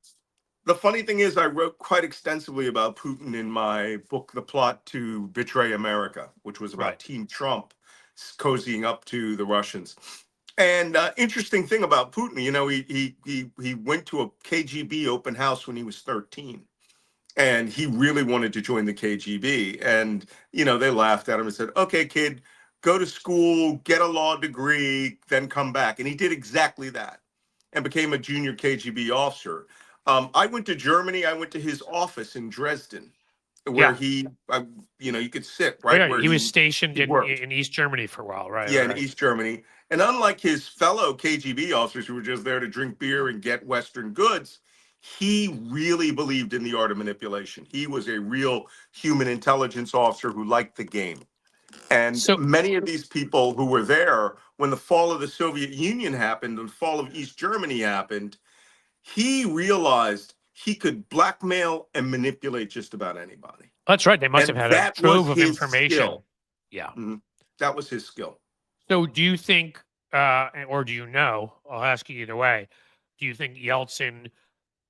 The funny thing is, I wrote quite extensively about Putin in my book, The Plot to Betray America, which was about Team Trump cozying up to the Russians. And interesting thing about Putin, he went to a KGB open house when he was 13. And he really wanted to join the KGB. And, they laughed at him and said, okay, kid, go to school, get a law degree, then come back. And he did exactly that and became a junior KGB officer. I went to Germany. I went to his office in Dresden. where Yeah. he, you could sit Oh, right yeah. where He was stationed he worked. in East Germany for a while. Right. Yeah, Right. in Right. East Germany. And unlike his fellow KGB officers who were just there to drink beer and get Western goods, he really believed in the art of manipulation. He was a real human intelligence officer who liked the game. And So many of these people who were there when the fall of the Soviet Union happened and the fall of East Germany happened, he realized he could blackmail and manipulate just about anybody. that's right. They must have And had a that was trove of his information. skill. Yeah. Mhm. That was his skill. So do you think, or do you know? I'll ask you either way. Do you think Yeltsin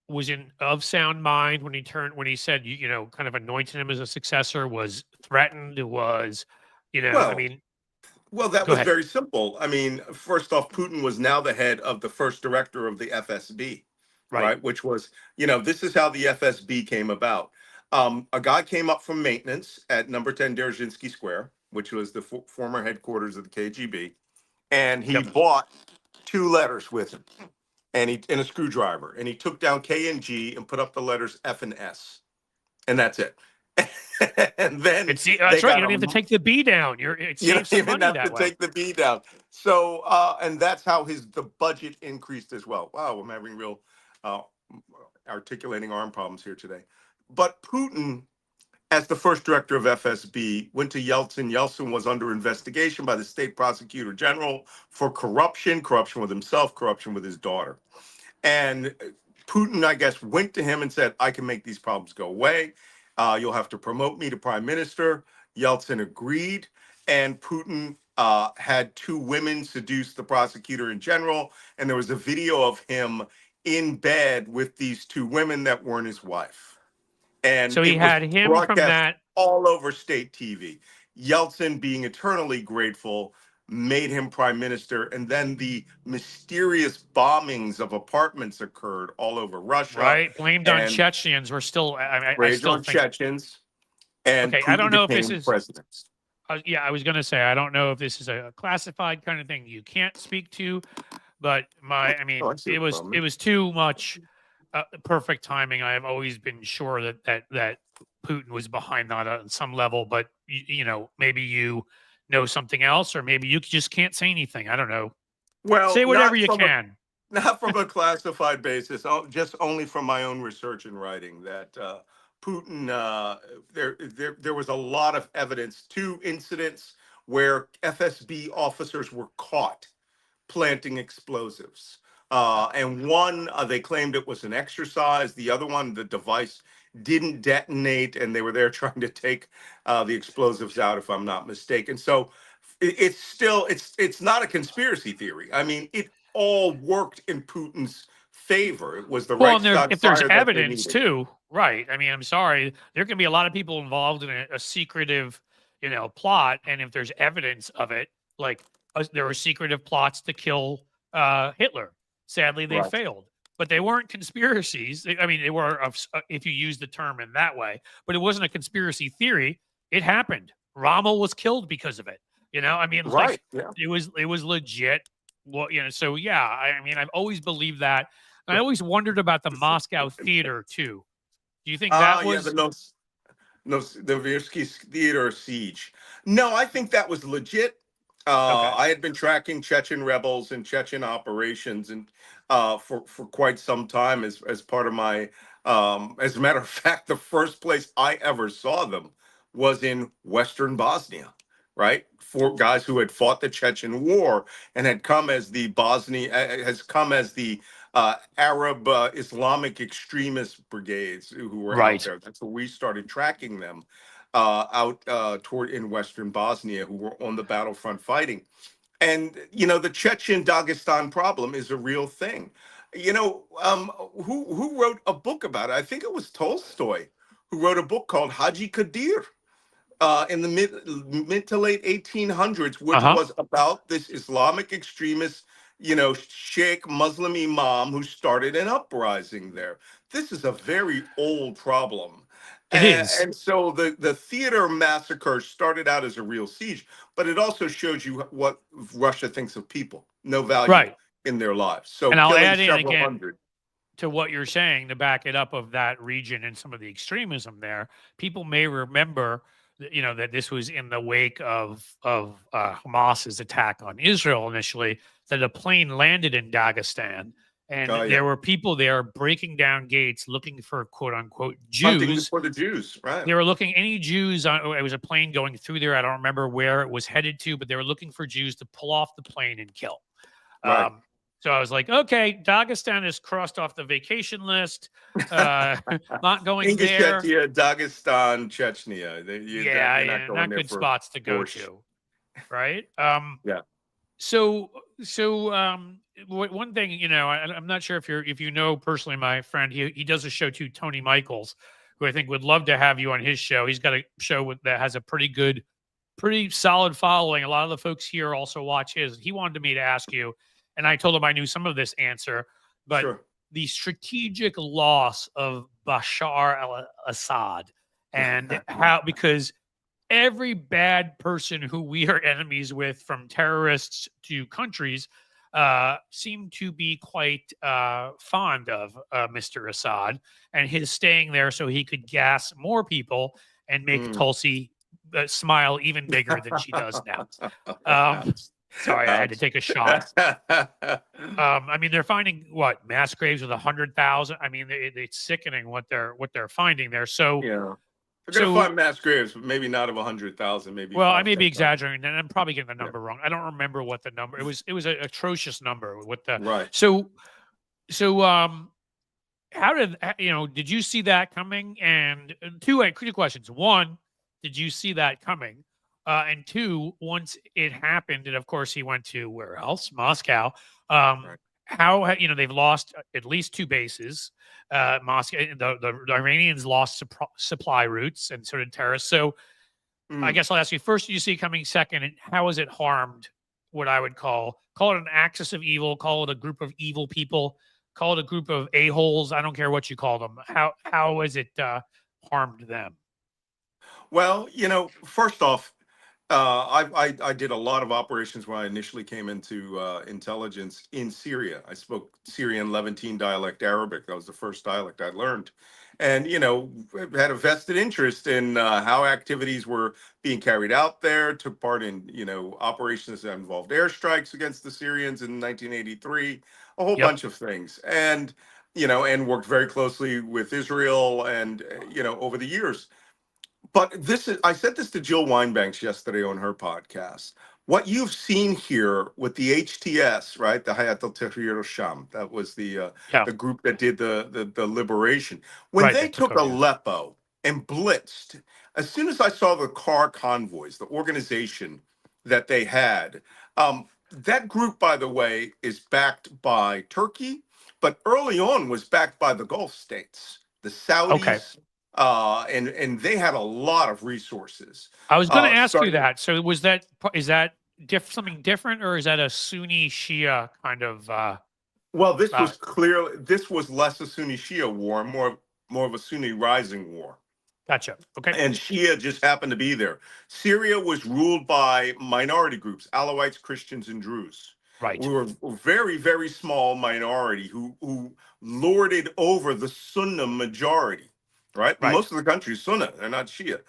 was in of sound mind when he said, kind of anointed him as a successor, was threatened, was, I Well, mean, Well, that go was ahead. very simple. I mean, first off, Putin was now the head of the first director of the FSB, Right. right? Which was, this is how the FSB came about. A guy came up from maintenance at number 10 Dzerzhinsky Square, which was the former headquarters of the KGB, and he Yep. bought two letters with him, and a screwdriver, and he took down K and G and put up the letters F and S, and that's it. And then That's they right. You got don't have to a take the B down. It you saves don't some even money have to that way. take the B down. So, and that's how the budget increased as well. Wow, I'm having real uh, articulating arm problems here today. But Putin, as the first director of FSB, went to Yeltsin. Yeltsin was under investigation by the state prosecutor general for corruption with himself, corruption with his daughter. And Putin, I guess, went to him and said, I can make these problems go away. You'll have to promote me to prime minister. Yeltsin agreed. And Putin had two women seduce the prosecutor in general. And there was a video of him in bed with these two women that weren't his wife. And So he it was had him from broadcast that. all over state TV. Yeltsin, being eternally grateful, made him prime minister. And then the mysterious bombings of apartments occurred all over Russia Right, blamed on and Chechens. We're still. I rage still on think. Chechens. And Okay, I don't Putin know if this became is. president. Yeah, I was going to say I don't know if this is a classified kind of thing you can't speak to, but I Oh, mean, I see it the was problem. too much perfect timing. I have always been sure that Putin was behind that on some level, but maybe you know something else, or maybe you just can't say anything. I don't know. Well, Say whatever you can. not from a classified basis, just only from my own research and writing that Putin, there was a lot of evidence, two incidents where FSB officers were caught planting explosives. And one, they claimed it was an exercise. The other one, the device didn't detonate, and they were there trying to take the explosives out, if I'm not mistaken. So it's still it's not a conspiracy theory. I mean, it all worked in Putin's favor. It was the Well, and Reichstag if there's fire that they evidence needed. too, right? I mean, I'm sorry, there can be a lot of people involved in a secretive, plot, and if there's evidence of it, like there were secretive plots to kill Hitler. Sadly, they Right. failed, but they weren't conspiracies. I mean, they were, if you use the term in that way, but it wasn't a conspiracy theory. It happened. Rommel was killed because of it. I mean, Right. Yeah. it was legit. Well, so yeah, I mean, I've always believed that. And I always wondered about the Moscow theater too. Do you think that Yeah, the was Novossiysk theater siege. No, I think that was legit. okay? I had been tracking Chechen rebels and Chechen operations, and for quite some time as part of my. As a matter of fact, the first place I ever saw them was in Western Bosnia, right? For guys who had fought the Chechen War and had come as the Arab Islamic extremist brigades who were out Right. there. That's where we started tracking them out toward in Western Bosnia, who were on the battlefront fighting. And the Chechen Dagestan problem is a real thing. Who wrote a book about it? I think it was Tolstoy who wrote a book called Haji Kadir in the mid to late 1800s, which Uh-huh. was about this Islamic extremist, Sheikh Muslim imam who started an uprising there. This is a very old problem. It is. And so the theater massacre started out as a real siege, but it also shows you what Russia thinks of people, no value Right. in their lives. So And I'll killing add in several again, hundred. to what you're saying, to back it up of that region and some of the extremism there, people may remember that this was in the wake of Hamas's attack on Israel initially, that a plane landed in Dagestan, and Oh, yeah. there were people there breaking down gates looking for quote unquote Hunting Jews. for the Jews, right? They were looking any Jews on. It was a plane going through there. I don't remember where it was headed to, but they were looking for Jews to pull off the plane and kill. Right. So I was like, okay, Dagestan is crossed off the vacation list. Not going there. Ingushetia, Dagestan, Chechnya. Yeah, not good spots to go to, right? Yeah. So one thing, I'm not sure if you know personally my friend. He does a show too, Tony Michaels, who I think would love to have you on his show. He's got a show that has a pretty solid following. A lot of the folks here also watch his. He wanted me to ask you, and I told him I knew some of this answer, but Sure. the strategic loss of Bashar al-Assad and how, because every bad person who we are enemies with, from terrorists to countries, seem to be quite fond of Mr. Assad and his staying there so he could gas more people and make Tulsi smile even bigger than she does now. Sorry, I had to take a shot. I mean, they're finding mass graves with 100,000. I mean, it's sickening what they're finding there. So yeah, they're gonna find mass graves, but maybe not of 100,000. Maybe. Well, I may be exaggerating, and I'm probably getting the number wrong. I don't remember what the number. It was an atrocious number with the right. So how did you see that coming? And two questions. One, did you see that coming? And two, once it happened, and of course he went to where else? Moscow. Right. How they've lost at least two bases. Moscow, the Iranians lost supply routes, and so did terrorists. So I guess I'll ask you first: did you see it coming? Second, and how has it harmed what I would call it an axis of evil, call it a group of evil people, call it a group of a-holes? I don't care what you call them. How has it harmed them? Well, first off, I did a lot of operations when I initially came into intelligence in Syria. I spoke Syrian Levantine dialect Arabic. That was the first dialect I learned. And, had a vested interest in how activities were being carried out there, took part in, operations that involved airstrikes against the Syrians in 1983, a whole bunch of things. And, and worked very closely with Israel and, over the years. But I said this to Jill Weinbanks yesterday on her podcast. What you've seen here with the HTS, right? The Hayat al-Tahrir al-Sham, that was the group that did the liberation. When they took Aleppo and blitzed, as soon as I saw the car convoys, the organization that they had, that group, by the way, is backed by Turkey, but early on was backed by the Gulf states, the Saudis. Okay. And they had a lot of resources. I was going to ask you that. So is that something different, or is that a Sunni Shia kind of? Well, this was less a Sunni Shia war, more of a Sunni rising war. Gotcha. Okay. And Shia just happened to be there. Syria was ruled by minority groups: Alawites, Christians, and Druze. Right. We were a very, very small minority who lorded over the Sunni majority. Right? Most of the country is Sunni; they're not Shia,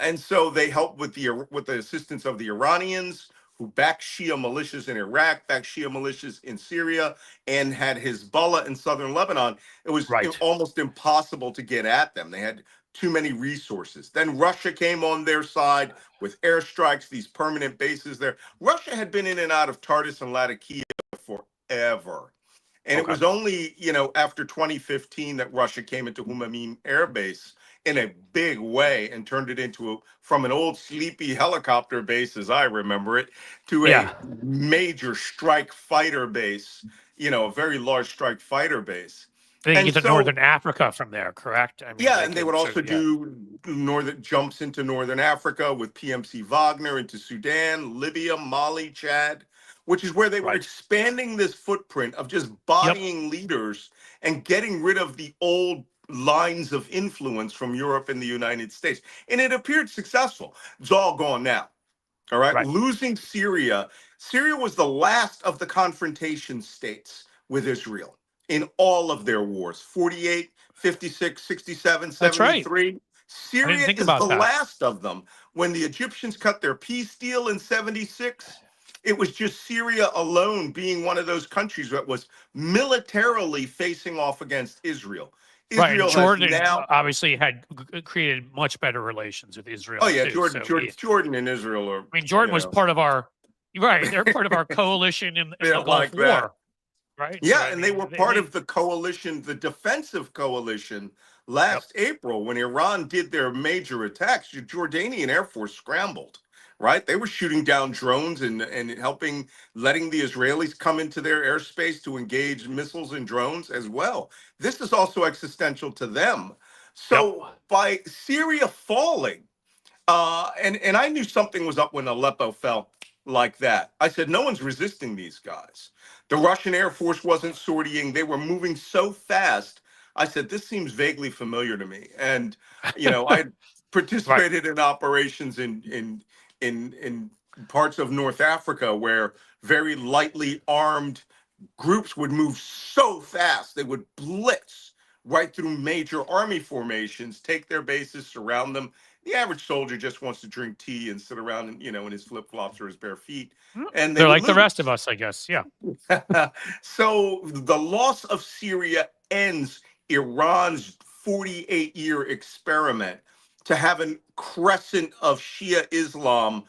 and so they helped with the assistance of the Iranians, who backed Shia militias in Iraq, backed Shia militias in Syria, and had Hezbollah in southern Lebanon. It was almost impossible to get at them. They had too many resources. Then Russia came on their side with airstrikes, these permanent bases there. Russia had been in and out of Tartus and Latakia forever. And it was only, after 2015 that Russia came into Humamim Air Base in a big way and turned it from an old sleepy helicopter base, as I remember it, to a major strike fighter base, a very large strike fighter base. They can get to Northern Africa from there, correct? I mean, and they would also do jumps into Northern Africa with PMC Wagner, into Sudan, Libya, Mali, Chad, which is where they were expanding this footprint of just bodying leaders and getting rid of the old lines of influence from Europe and the United States. And it appeared successful. It's all gone now. All right. Losing Syria. Syria was the last of the confrontation states with Israel in all of their wars, 48, 56, 67, That's right. 73. I didn't Syria think is the about that. last of them. When the Egyptians cut their peace deal in 76, it was just Syria alone being one of those countries that was militarily facing off against Israel. Right, and Israel has Jordan now, obviously had created much better relations with oh Israel yeah, too. So, Jordan and Israel are, I mean, Jordan you was know, part of our, right? They're part of our coalition in they're the Gulf like that. War, right? So, Yeah, I and they mean, were part of the coalition, the defensive coalition yep, last April when Iran did their major attacks. The Jordanian Air Force scrambled, right? They were shooting down drones and helping, letting the Israelis come into their airspace to engage missiles and drones as well. This is also existential to them. yep, So by Syria falling, and I knew something was up when Aleppo fell like that. I said, no one's resisting these guys. The Russian Air Force wasn't sortying. They were moving so fast. I said, this seems vaguely familiar to me. And, I right. participated in operations in parts of North Africa where very lightly armed groups would move so fast. They would blitz right through major army formations, take their bases, surround them. The average soldier just wants to drink tea and sit around, in his flip flops or his bare feet, Mm, and they they're would like the rest of lose. us, I guess. Yeah, So the loss of Syria ends Iran's 48-year experiment to have a crescent of Shia Islam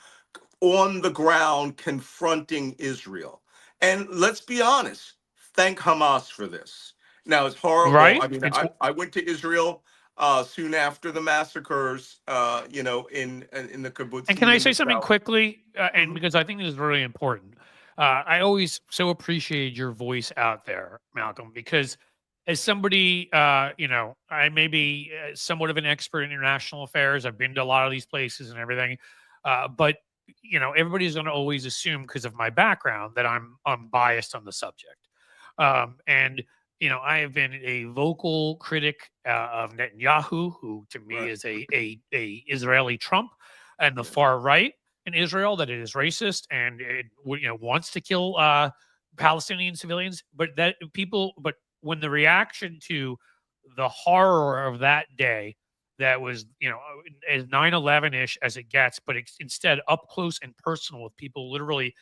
on the ground confronting Israel. And let's be honest, thank Hamas for this. Now, it's horrible. right. I mean, It's I went to Israel soon after the massacres, in the And can kibbutzim I in say the something south. quickly? And Mhm. because I think this is really important. I always so appreciate your voice out there, Malcolm, because as somebody, I may be somewhat of an expert in international affairs. I've been to a lot of these places and everything. But, everybody's going to always assume because of my background that I'm biased on the subject. And, I have been a vocal critic of Netanyahu, who to me Right. is a Israeli Trump, and the Yeah. far right in Israel that it is racist and it wants to kill Palestinian civilians. But when the reaction to the horror of that day, that was as 9/11 ish as it gets, but it's instead up close and personal with people literally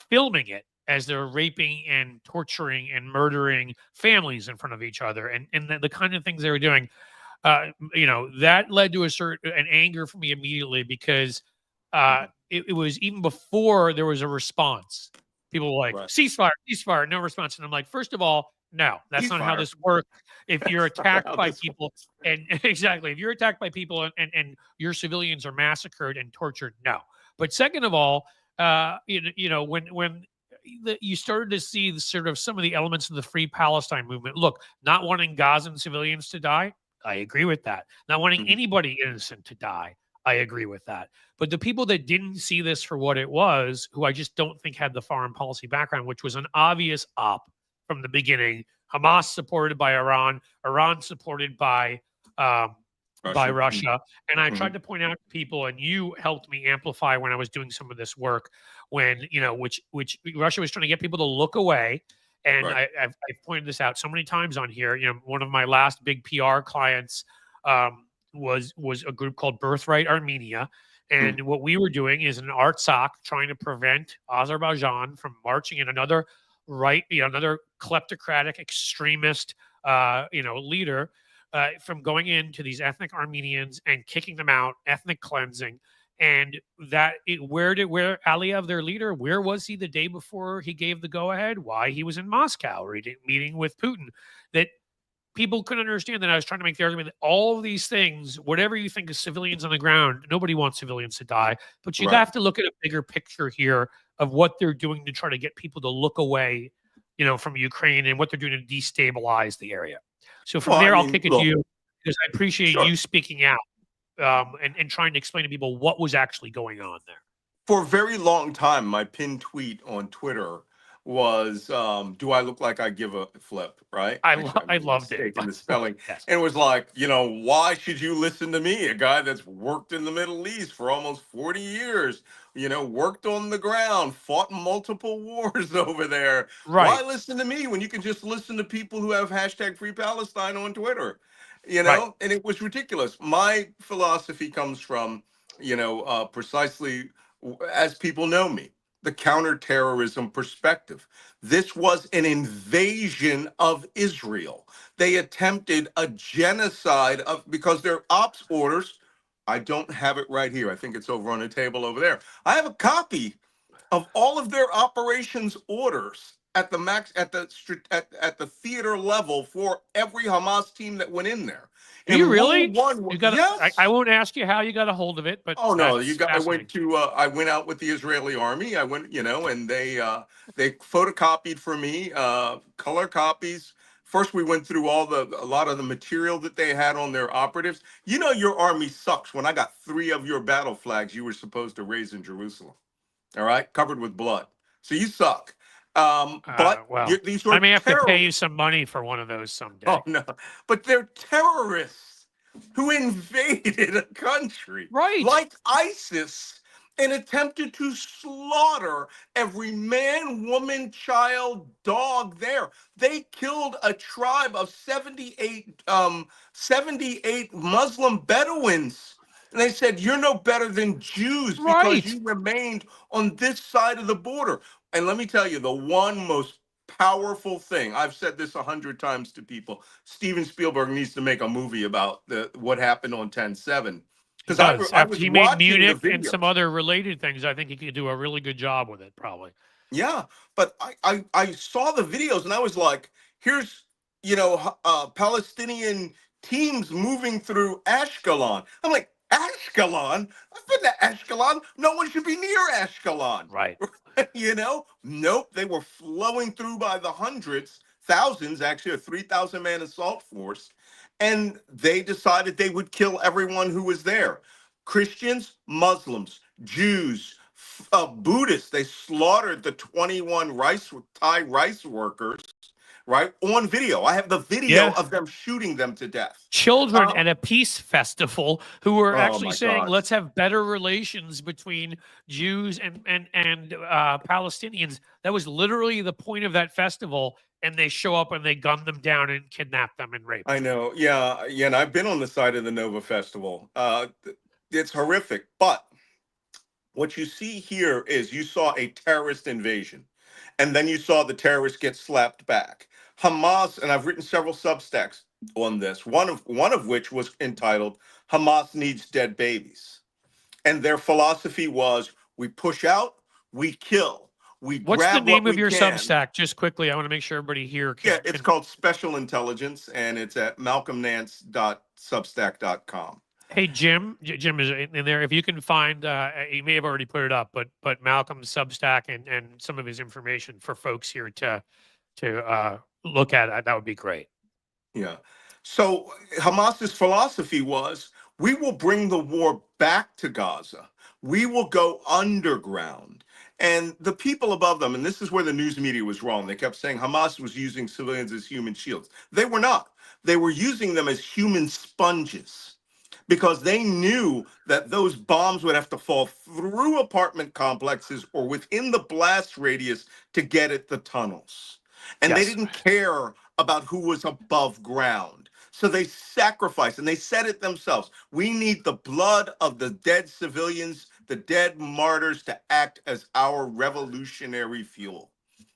filming it as they're raping and torturing and murdering families in front of each other, and the kind of things they were doing, that led to an anger for me immediately because Mhm. it was even before there was a response. People were like, Right. ceasefire, ceasefire, no response. And I'm like, first of all, no, that's not how Ceasefire. this works. If you're That's not attacked how by this people, works. and exactly, if you're attacked by people and your civilians are massacred and tortured, no. But second of all, when you started to see sort of some of the elements of the Free Palestine movement. Look, not wanting Gazan civilians to die, I agree with that. Not wanting Mhm. anybody innocent to die, I agree with that. But the people that didn't see this for what it was, who I just don't think had the foreign policy background, which was an obvious op from the beginning, Hamas supported by Iran, Iran supported um, by Russia. Russia. And I tried Mhm. to point out to people, and you helped me amplify when I was doing some of this work, when which Russia was trying to get people to look away. And Right. I've pointed this out so many times on here. One of my last big PR clients was a group called Birthright Armenia. Mhm. And what we were doing is an Artsakh trying to prevent Azerbaijan from marching in another another kleptocratic extremist, leader, from going into these ethnic Armenians and kicking them out, ethnic cleansing. And where Aliyev, their leader, where was he the day before he gave the go ahead? Why? He was in Moscow meeting with Putin. That people couldn't understand that I was trying to make the argument that all of these things, whatever you think of civilians on the ground, nobody wants civilians to die. But you Right. have to look at a bigger picture here of what they're doing to try to get people to look away, from Ukraine and what they're doing to destabilize the area. So from Well, I there, I'll mean, kick it to look, you because I appreciate sure. you speaking out, and trying to explain to people what was actually going on there. For a very long time, my pinned tweet on Twitter was, "Do I look like I give a flip?" Right? I I made a loved it, mistake in by the the way. spelling, Yes. and it was like, why should you listen to me, a guy that's worked in the Middle East for almost 40 years? worked on the ground, fought multiple wars over there. Why Right. listen to me when you can just listen to people who have hashtag Free Palestine on Twitter? Right. And it was ridiculous. My philosophy comes from, precisely as people know me, the counterterrorism perspective. This was an invasion of Israel. They attempted a genocide because their ops orders. I don't have it right here. I think it's over on a table over there. I have a copy of all of their operations orders at the max at the theater level for every Hamas team that went in there. Do you And rule really? one, You got. I yes. won't ask you how you got a hold of it, but Oh no, you that's got. fascinating. I went out with the Israeli army. I went, and they photocopied for me color copies. First, we went through a lot of the material that they had on their operatives. Your army sucks when I got 3 of your battle flags you were supposed to raise in Jerusalem. All right, covered with blood. So you suck. But Well, these I are may have to pay you terrorists. some money for one of those Oh someday. no, but they're terrorists who invaded a country Right. like ISIS and attempted to slaughter every man, woman, child, dog there. They killed a tribe of 78 Muslim Bedouins. And they said, you're no better than Jews because Right. you remained on this side of the border. And let me tell you, the one most powerful thing, I've said this 100 times to people, Steven Spielberg needs to make a movie about what happened on 10/7. He Because does. I After was he made watching the Munich and some videos. other related things, I think he could do a really good job with it, probably. Yeah, but I saw the videos and I was like, here's, Palestinian teams moving through Ashkelon. I'm like, Ashkelon? I've been to Ashkelon. No one should be near Ashkelon. Right. Nope, they were flowing through by the hundreds, thousands, actually, a 3,000 man assault force. And they decided they would kill everyone who was there. Christians, Muslims, Jews, Buddhists. They slaughtered the 21 Thai rice workers, right, on video. I have the video Yeah. of them shooting them to death. Children Uh, at a peace festival who were oh actually my saying, God. "Let's have better relations between Jews and Palestinians." That was literally the point of that festival, and they show up and they gun them down and kidnap them and rape I them. know. Yeah. Yeah. And I've been on the side of the Nova Festival. It's horrific. But what you see here is you saw a terrorist invasion, and then you saw the terrorists get slapped back. Hamas, and I've written several substacks on this. One of which was entitled "Hamas Needs Dead Babies," and their philosophy was: we push out, we kill, we What's the grab what name of we your can. Substack? Just quickly, I want to make sure everybody here Yeah, can it's called Special Intelligence, and it's at malcolmnance.substack.com. Hey Jim, Jim is in there. If you can find, you may have already put it up, but Malcolm's Substack and some of his information for folks here to look at, that would be great. Yeah. So Hamas's philosophy was, we will bring the war back to Gaza. We will go underground. And the people above them, and this is where the news media was wrong. They kept saying Hamas was using civilians as human shields. They were not. They were using them as human sponges because they knew that those bombs would have to fall through apartment complexes or within the blast radius to get at the tunnels. And they Yes. didn't care about who was above ground. So they sacrificed and they said it themselves. We need the blood of the dead civilians, the dead martyrs, to act as our revolutionary fuel.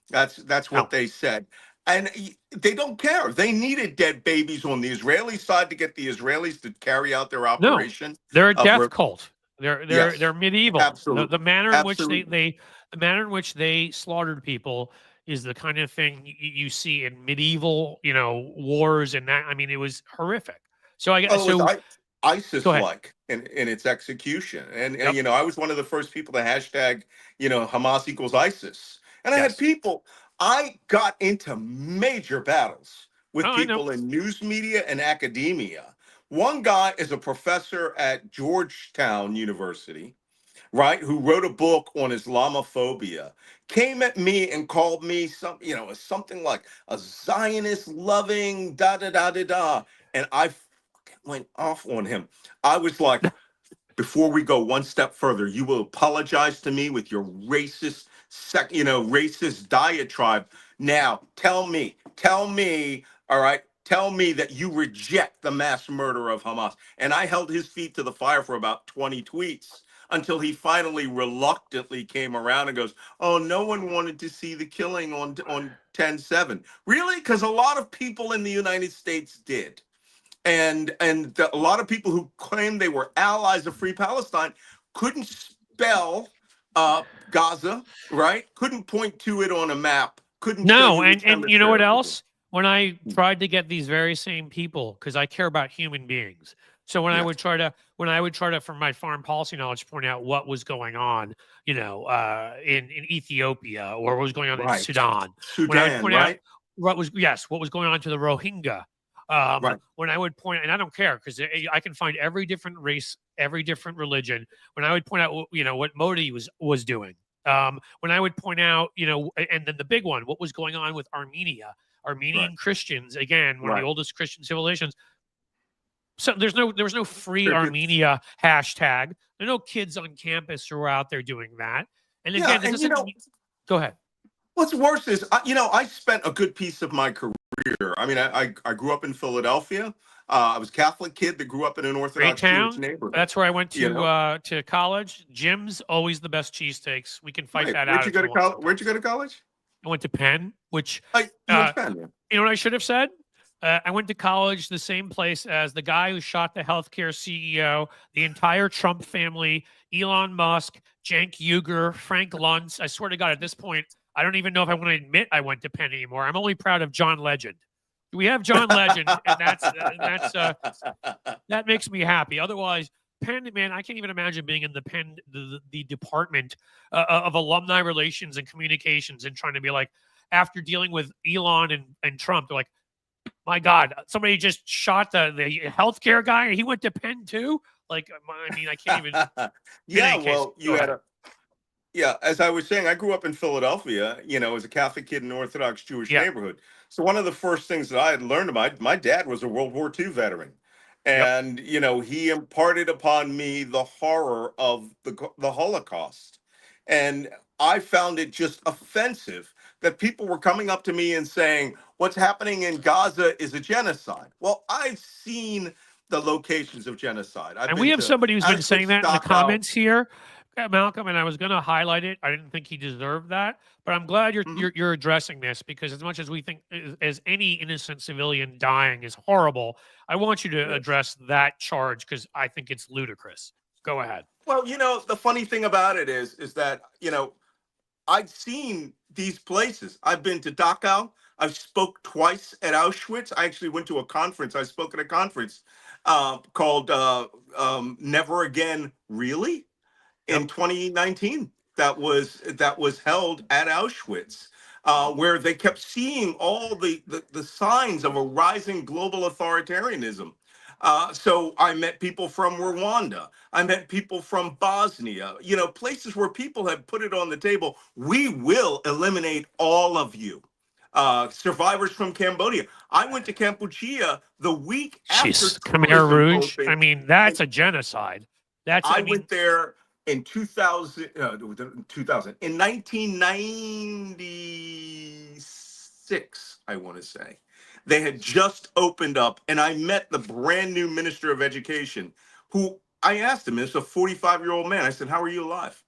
That's what Now, they said. And they don't care. They needed dead babies on the Israeli side to get the Israelis to carry out their no, operation they're a of death cult. They're yes, medieval. The absolutely. manner in which Absolutely. the manner in which they slaughtered people is the kind of thing you see in medieval, wars and that. I mean, it was horrific. So I guess Well, it was so. Go ahead. ISIS-like in its execution. And Yep. I was one of the first people to hashtag, Hamas equals ISIS. And I had Yes. people, I got into major battles Oh, with I know. people in news media and academia. One guy is a professor at Georgetown University, right, who wrote a book on Islamophobia, came at me and called me something like a Zionist loving da da da da da. And I went off on him. I was like, before we go one step further, you will apologize to me with your racist, racist diatribe. Now, tell me, all right, tell me that you reject the mass murder of Hamas. And I held his feet to the fire for about 20 tweets until he finally reluctantly came around and goes, oh, no one wanted to see the killing on 10/7. Really? Because a lot of people in the United States did. And a lot of people who claimed they were allies of Free Palestine couldn't spell Gaza, right? Couldn't point to it on a map. Couldn't tell No, you which and you know what hemisphere it was else? When I tried to get these very same people, because I care about human beings. So when in. I Yes. would try to, from my foreign policy knowledge, point out what was going on, in Ethiopia or what was going on in Right. Sudan. When I would Sudan, point out right? what was going on to the Rohingya. Right. When I would point, and I don't care because I can find every different race, every different religion. When I would point out, what Modi was doing. When I would point out, and then the big one, what was going on with Armenia, Armenian Right. Christians, again, one of Right. the oldest Christian civilizations. So there was no free Crickets. Armenia hashtag. There are no kids on campus who are out there doing that. And Yeah, again, it and doesn't. Go ahead. what's worse is, I spent a good piece of my career. I mean, I grew up in Philadelphia. I was a Catholic kid that grew up in an Great Orthodox Jewish town. neighborhood. That's where I went You know, to college. Jim's always the best cheesesteaks. We can fight right. that Where'd out you if go you to want. college? Where'd you go to college? I went to Penn, which You went uh, to Penn. Yeah. you know what I should have said? I went to college the same place as the guy who shot the healthcare CEO, the entire Trump family, Elon Musk, Cenk Uygur, Frank Luntz. I swear to God, at this point, I don't even know if I want to admit I went to Penn anymore. I'm only proud of John Legend. We have John Legend, and that makes me happy. Otherwise, Penn, man, I can't even imagine being in the Penn, the department of alumni relations and communications, and trying to be like, after dealing with Elon and Trump, they're like, my God, somebody just shot the healthcare guy, and he went to Penn too. Like, I mean, I can't even. Yeah, Case, well, as I was saying, I grew up in Philadelphia, as a Catholic kid in an Orthodox Jewish neighborhood. So one of the first things that I had learned about, my dad was a World War II veteran. And, he imparted upon me the horror of the Holocaust. And I found it just offensive that people were coming up to me and saying, what's happening in Gaza is a genocide. Well, I've seen the locations of genocide. I've And been we have to somebody who's been Auschwitz, saying that in the Dachau. comments here, Malcolm, and I was going to highlight it. I didn't think he deserved that, but I'm glad you're addressing this, because as much as we think as any innocent civilian dying is horrible, I want you to address that charge because I think it's ludicrous. Go ahead. Well, the funny thing about it is that, I've seen these places. I've been to Dachau. I've spoke twice at Auschwitz. I actually went to a conference. I spoke at a conference called Never Again, Really? In 2019, that was held at Auschwitz, where they kept seeing all the signs of a rising global authoritarianism. So I met people from Rwanda. I met people from Bosnia, places where people have put it on the table. We will eliminate all of you. Survivors from Cambodia. I went to Kampuchea the week after Khmer tourism Rouge. opened. I mean, that's a genocide. I went there in 2000, in 1996, I want to say. They had just opened up, and I met the brand new Minister of Education, who I asked him, it's a 45-year-old man. I said, how are you alive?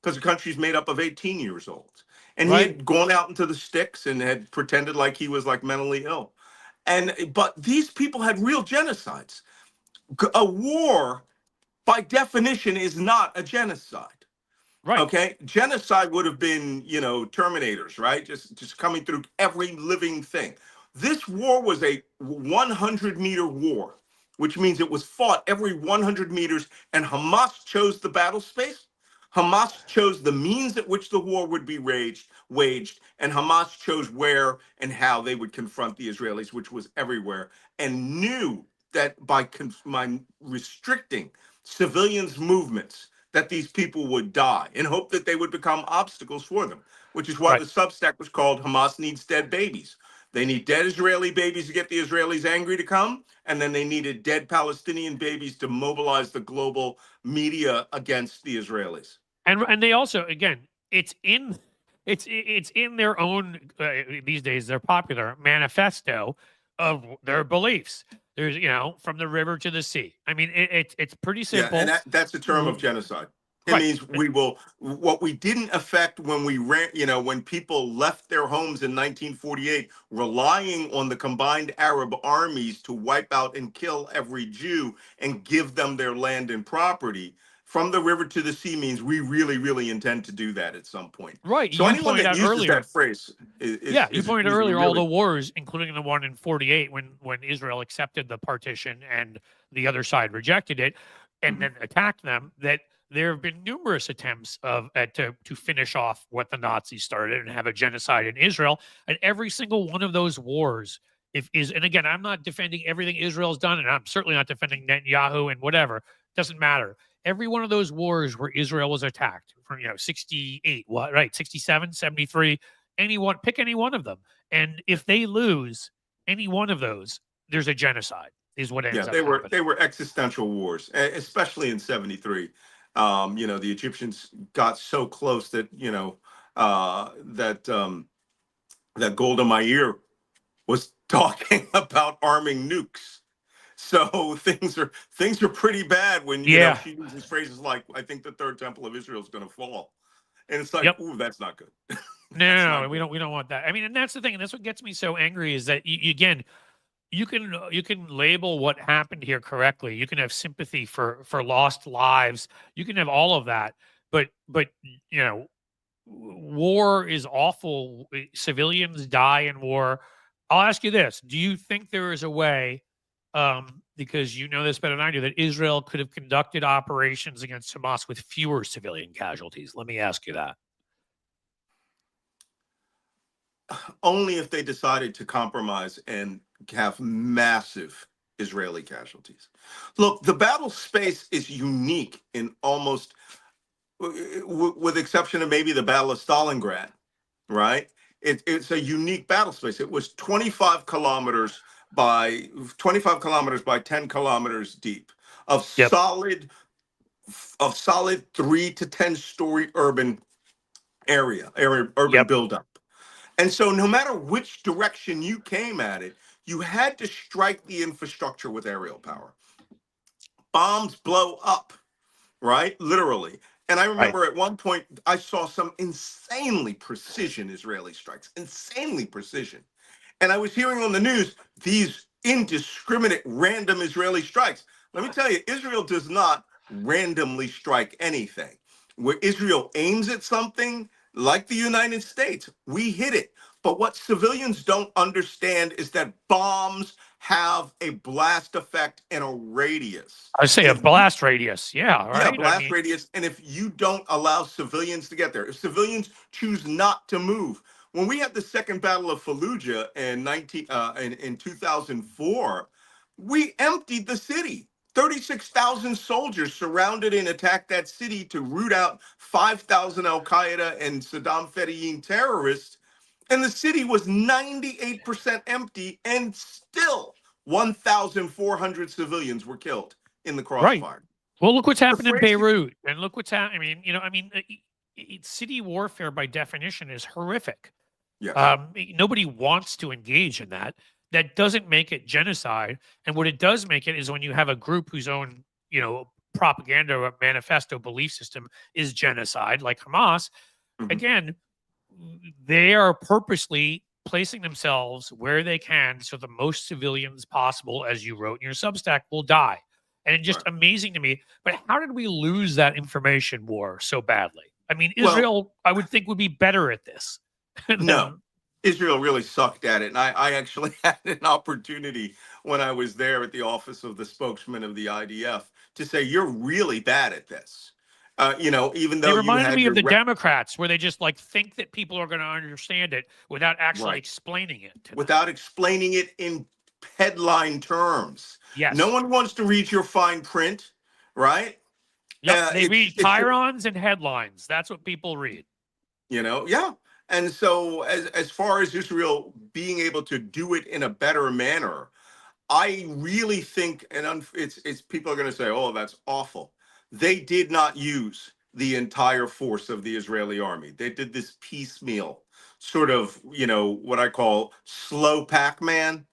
Because the country's made up of 18 years old. And he had gone out into the sticks and had pretended like he was like mentally ill. But these people had real genocides. A war, by definition, is not a genocide. Right. Okay. Genocide would have been, Terminators, right? Just coming through every living thing. This war was a 100-meter war, which means it was fought every 100 meters, and Hamas chose the battle space. Hamas chose the means at which the war would be waged, and Hamas chose where and how they would confront the Israelis, which was everywhere, and knew that by restricting civilians' movements, that these people would die, and hope that they would become obstacles for them, which is why the Substack was called Hamas Needs Dead Babies. They need dead Israeli babies to get the Israelis angry to come, and then they needed dead Palestinian babies to mobilize the global media against the Israelis. And they also, again, it's in their own these days, their popular manifesto of their beliefs. There's, from the river to the sea. I mean, it's pretty Yeah, simple. and that's a term of genocide. It Right. means what we didn't affect when we ran, when people left their homes in 1948, relying on the combined Arab armies to wipe out and kill every Jew and give them their land and property. From the river to the sea means we really, really intend to do that at some point. Right. So You anyone pointed that out uses earlier. that phrase You pointed out is earlier all really the wars, including the one in 48 when Israel accepted the partition and the other side rejected it and then attacked them, that there have been numerous attempts to finish off what the Nazis started and have a genocide in Israel. And every single one of those wars, and again, I'm not defending everything Israel's done, and I'm certainly not defending Netanyahu and whatever. Doesn't matter. Every one of those wars where Israel was attacked from 68, 67, 73, pick any one of them. And if they lose any one of those, there's a genocide, is what ends up happening. They were existential wars, especially in 73. The Egyptians got so close that that Golda Meir was talking about arming nukes. So things are pretty bad when she uses phrases like, "I think the third temple of Israel is going to fall," and it's like, "Ooh, that's not good." No, we don't want that. I mean, and that's the thing, and that's what gets me so angry is that again, you can label what happened here correctly. You can have sympathy for lost lives. You can have all of that, but war is awful. Civilians die in war. I'll ask you this: do you think there is a way, because you know this better than I do, that Israel could have conducted operations against Hamas with fewer civilian casualties? Let me ask you that. Only if they decided to compromise and have massive Israeli casualties. Look, the battle space is unique in almost, with exception of maybe the Battle of Stalingrad, right? It's a unique battle space. It was 25 kilometers by 10 kilometers deep of solid 3 to 10 story urban buildup. And so no matter which direction you came at it, you had to strike the infrastructure with aerial power. Bombs blow up, right? Literally. And I remember at one point, I saw some insanely precision Israeli strikes, insanely precision. And I was hearing on the news, these indiscriminate random Israeli strikes. Let me tell you, Israel does not randomly strike anything. Where Israel aims at something, like the United States, we hit it. But what civilians don't understand is that bombs have a blast effect and a radius. I say a blast radius. Yeah, right. Yeah, blast radius. And if you don't allow civilians to get there, if civilians choose not to move, when we had the second Battle of Fallujah in 2004, we emptied the city. 36,000 soldiers surrounded and attacked that city to root out 5,000 Al-Qaeda and Saddam Fedayeen terrorists. And the city was 98% empty, and still 1,400 civilians were killed in the crossfire. Right. Well, look what's happened in Beirut, and look what's happening. City warfare by definition is horrific. Yes. Nobody wants to engage in that. That doesn't make it genocide. And what it does make it is when you have a group whose own, propaganda or manifesto belief system is genocide, like Hamas, again, they are purposely placing themselves where they can so the most civilians possible, as you wrote in your Substack, will die. And it's just amazing to me. But how did we lose that information war so badly? I mean, Israel, I would think, would be better at this. No. Israel really sucked at it. And I actually had an opportunity when I was there at the office of the spokesman of the IDF to say, you're really bad at this. Even though they reminded me of the Democrats, where they just think that people are going to understand it without actually explaining it. Without explaining it in headline terms. Yes. No one wants to read your fine print, right? Yep. They read chyrons and headlines. That's what people read. Yeah. And so as far as Israel being able to do it in a better manner, I really think, and it's people are going to say, "Oh, that's awful." They did not use the entire force of the Israeli army. They did this piecemeal, sort of, what I call slow Pac-Man,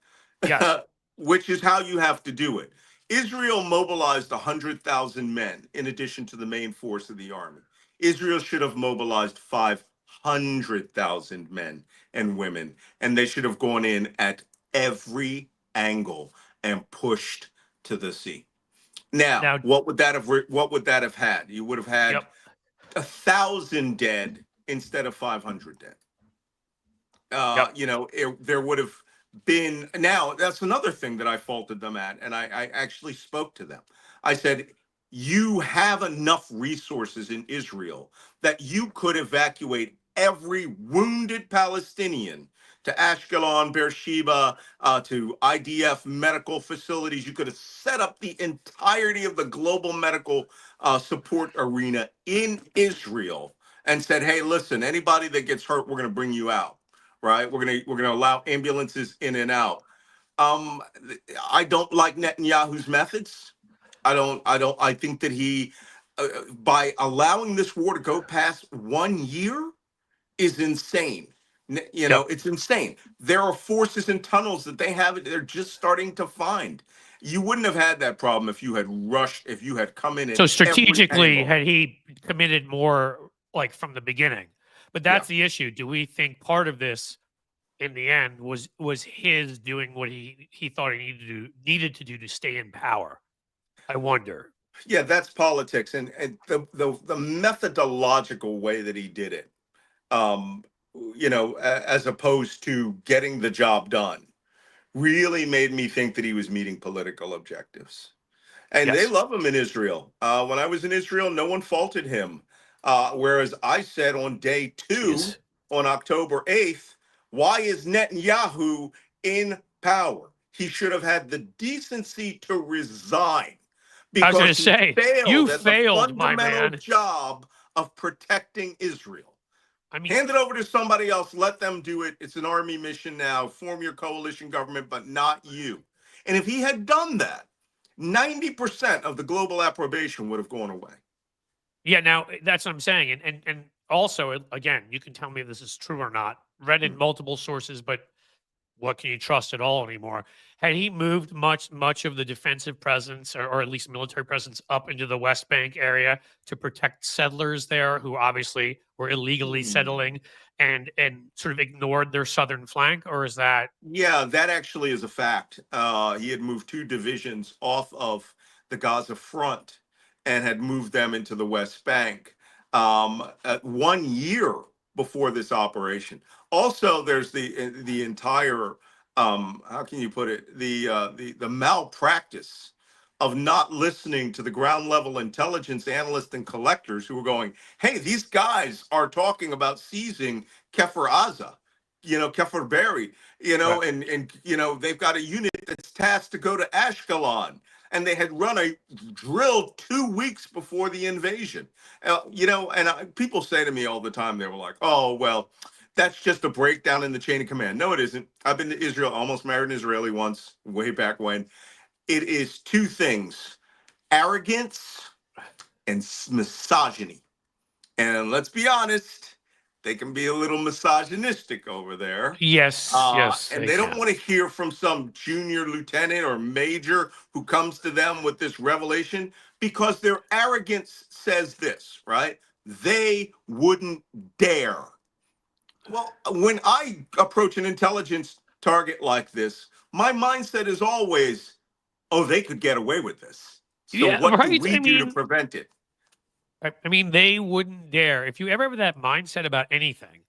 Yes. which is how you have to do it. Israel mobilized 100,000 men in addition to the main force of the army. Israel should have mobilized 500,000 men and women, and they should have gone in at every angle and pushed to the sea. Now, Now, what would that have had? You would have had yep. 1,000 dead instead of 500 dead. Yep. There would have been. Now, that's another thing that I faulted them at, and I actually spoke to them. I said, you have enough resources in Israel that you could evacuate every wounded Palestinian to Ashkelon, Beersheba, to IDF medical facilities. You could have set up the entirety of the global medical support arena in Israel and said, "Hey, listen, anybody that gets hurt, we're going to bring you out." Right? We're gonna allow ambulances in and out. Um, I don't like Netanyahu's methods. I think that he, by allowing this war to go past 1 year, is insane. Yep. It's insane. There are forces and tunnels that they're just starting to find. You wouldn't have had that problem if you had rushed, if you had come in at So every strategically, angle. had he committed more like from the beginning? But Yeah. that's the issue. Do we think part of this in the end was his doing what he thought he needed to do to stay in power? I wonder. Yeah, that's politics, and the methodological way that he did it, um, as opposed to getting the job done, really made me think that he was meeting political objectives. And they Yes. love him in Israel. When I was in Israel, no one faulted him. Whereas I said on day two, Jeez. on October 8th, why is Netanyahu in power? He should have had the decency to resign I was going to because he say, you failed at the failed, my fundamental man. job of protecting Israel. I mean, Hand it over to somebody else. Let them do it. It's an army mission now. Form your coalition government, but not you. And if he had done that, 90% of the global approbation would have gone away. yeah, now that's what I'm saying. And also, again, you can tell me if this is true or not. Read in Hmm. multiple sources, but what can you trust at all anymore? Had he moved much of the defensive presence or at least military presence up into the West Bank area to protect settlers there who obviously were illegally settling and sort of ignored their southern flank, or is that Yeah, that actually is a fact. He had moved 2 divisions off of the Gaza front and had moved them into the West Bank at 1 year before this operation. Also, there's the entire how can you put it, the malpractice of not listening to the ground level intelligence analysts and collectors who were going, "Hey, these guys are talking about seizing Kfar Aza, Kfar Berry." right? And they've got a unit that's tasked to go to Ashkelon, and they had run a drill 2 weeks before the invasion. People say to me all the time, they were like, "Oh, well, that's just a breakdown in the chain of command." No, it isn't. I've been to Israel, almost married an Israeli once, way back when. It is two things: arrogance and misogyny. And let's be honest, they can be a little misogynistic over there. Yes, yes, And they they don't can. want to hear from some junior lieutenant or major who comes to them with this revelation, because their arrogance says this, right? They wouldn't dare. Well, when I approach an intelligence target like this, my mindset is always, oh, they could get away with this. So Yeah, what do right. we do to prevent it? I mean, they wouldn't dare. If you ever have that mindset about anything,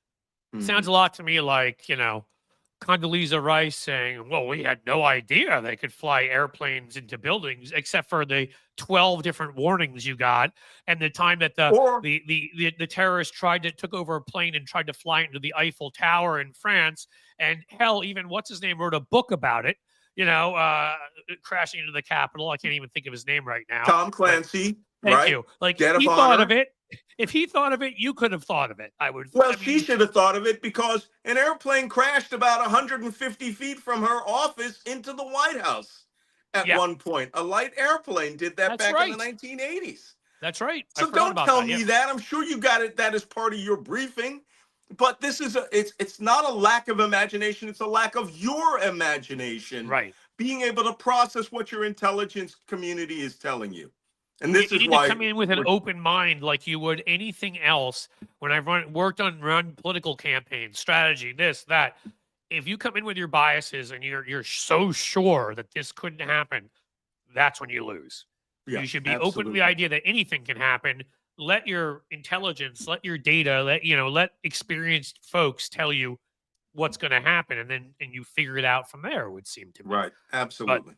sounds Mhm. a lot to me like, Condoleezza Rice saying, "Well, we had no idea they could fly airplanes into buildings, except for the 12 different warnings you got, and the time that Or the terrorists took over a plane and tried to fly into the Eiffel Tower in France, and hell, even what's his name wrote a book about it, crashing into the Capitol. I can't even think of his name right now, Tom but Clancy. Thank right? you. Like Debt of he thought of honor. it. If he thought of it, you could have thought of it. I would. Well, I she mean, should have thought of it because an airplane crashed about 150 feet from her office into the White House at yeah, one point. A light airplane did that that's back in the right. 1980s. That's right. I So forgot don't about tell that. Yeah. me that. I'm sure you got it. That is part of your briefing. But this is it's not a lack of imagination. It's a lack of your imagination Right. being able to process what your intelligence community is telling you. And You, this you is need to why come in with an open mind like you would anything else. When I've worked on run political campaigns, strategy, this, that. If you come in with your biases and you're so sure that this couldn't happen, that's when you lose. yeah, You should be open to the absolutely. idea that anything can happen. Let your intelligence, let your data, let experienced folks tell you what's going to happen, and you figure it out from there. It would seem to me. Right. But Absolutely.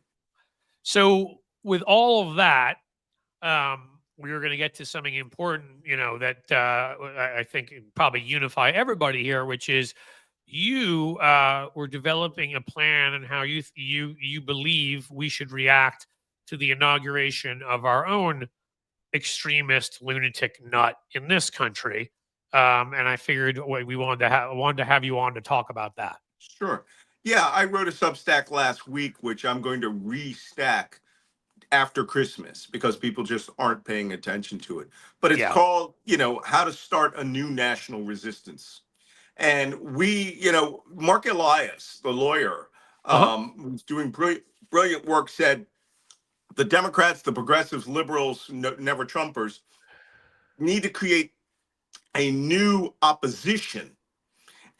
so with all of that, we were going to get to something important, that I think can probably unify everybody here, which is you were developing a plan and how you believe we should react to the inauguration of our own extremist lunatic nut in this country. And I figured we wanted to have you on to talk about that. Sure. Yeah, I wrote a Substack last week, which I'm going to restack after Christmas because people just aren't paying attention to it. But it's Yeah. called, How to Start a New National Resistance. And Mark Elias, the lawyer, Uh-huh. who's doing brilliant work, said the Democrats, the progressives, liberals, never Trumpers, need to create a new opposition,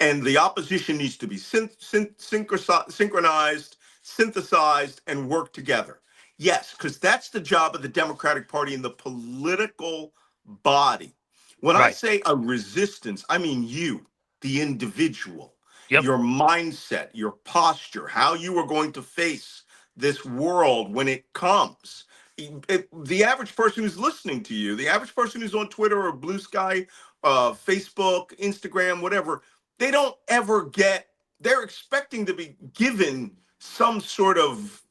and the opposition needs to be synchronized, synthesized, and work together. Yes, because that's the job of the Democratic Party and the political body. When I Right. say a resistance, I mean you, the individual, Yep. your mindset, your posture, how you are going to face this world when it comes. The average person who's listening to you, the average person who's on Twitter or Blue Sky, Facebook, Instagram, whatever, they don't ever they're expecting to be given some sort of,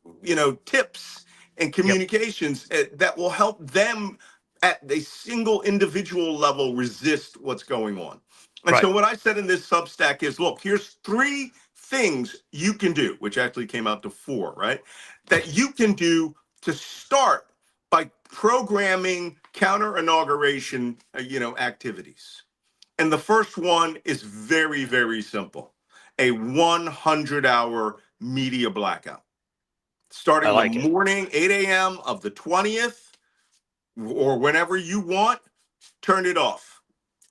tips and Yep. communications that will help them at a single individual level resist what's going on. And Right. so what I said in this Substack is, look, here's 3 things you can do, which actually came out to 4, right? That you can do to start by programming counter inauguration, activities. And the first one is very, very simple: a 100-hour media blackout. I Starting the like it. morning, 8 a.m. of the 20th, or whenever you want, turn it off.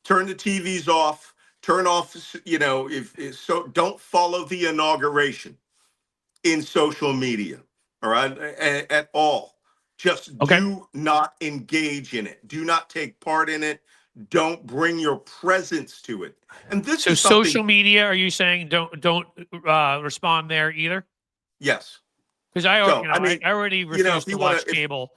Turn the TVs off. Turn off, if so, don't follow the inauguration in social media, all right, at all. Just Okay. do not engage in it. Do not take part in it. Don't bring your presence to it. And this So is something, social media, are you saying don't respond there either? yes. Because I, So, I I mean, already refuse if to you want watch to, if cable,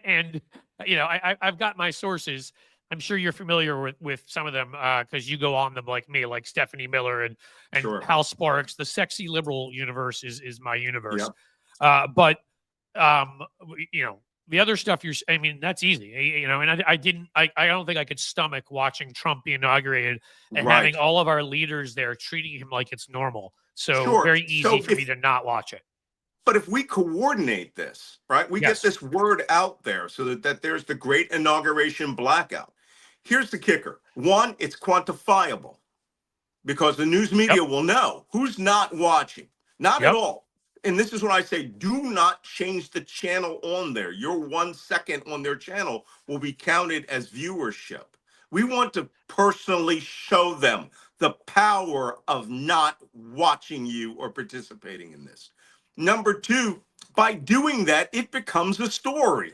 and I've got my sources. I'm sure you're familiar with some of them because you go on them like me, like Stephanie Miller and sure, Hal Sparks. The sexy liberal universe is my universe, yeah, but um, the other stuff I mean, that's easy, and I don't think I could stomach watching Trump be inaugurated and having right, all of our leaders there treating him like it's normal. So sure. very easy So for me to not watch it. but if we coordinate this, right, we get Yes. this word out there so that there's the great inauguration blackout. Here's the kicker: one, it's quantifiable, because the news Yep. media will know who's not watching. Not at Yep. all. And this is when I say, do not change the channel on there. Your 1 second on their channel will be counted as viewership. We want to personally show them the power of not watching you or participating in this. Number 2, by doing that, it becomes a story.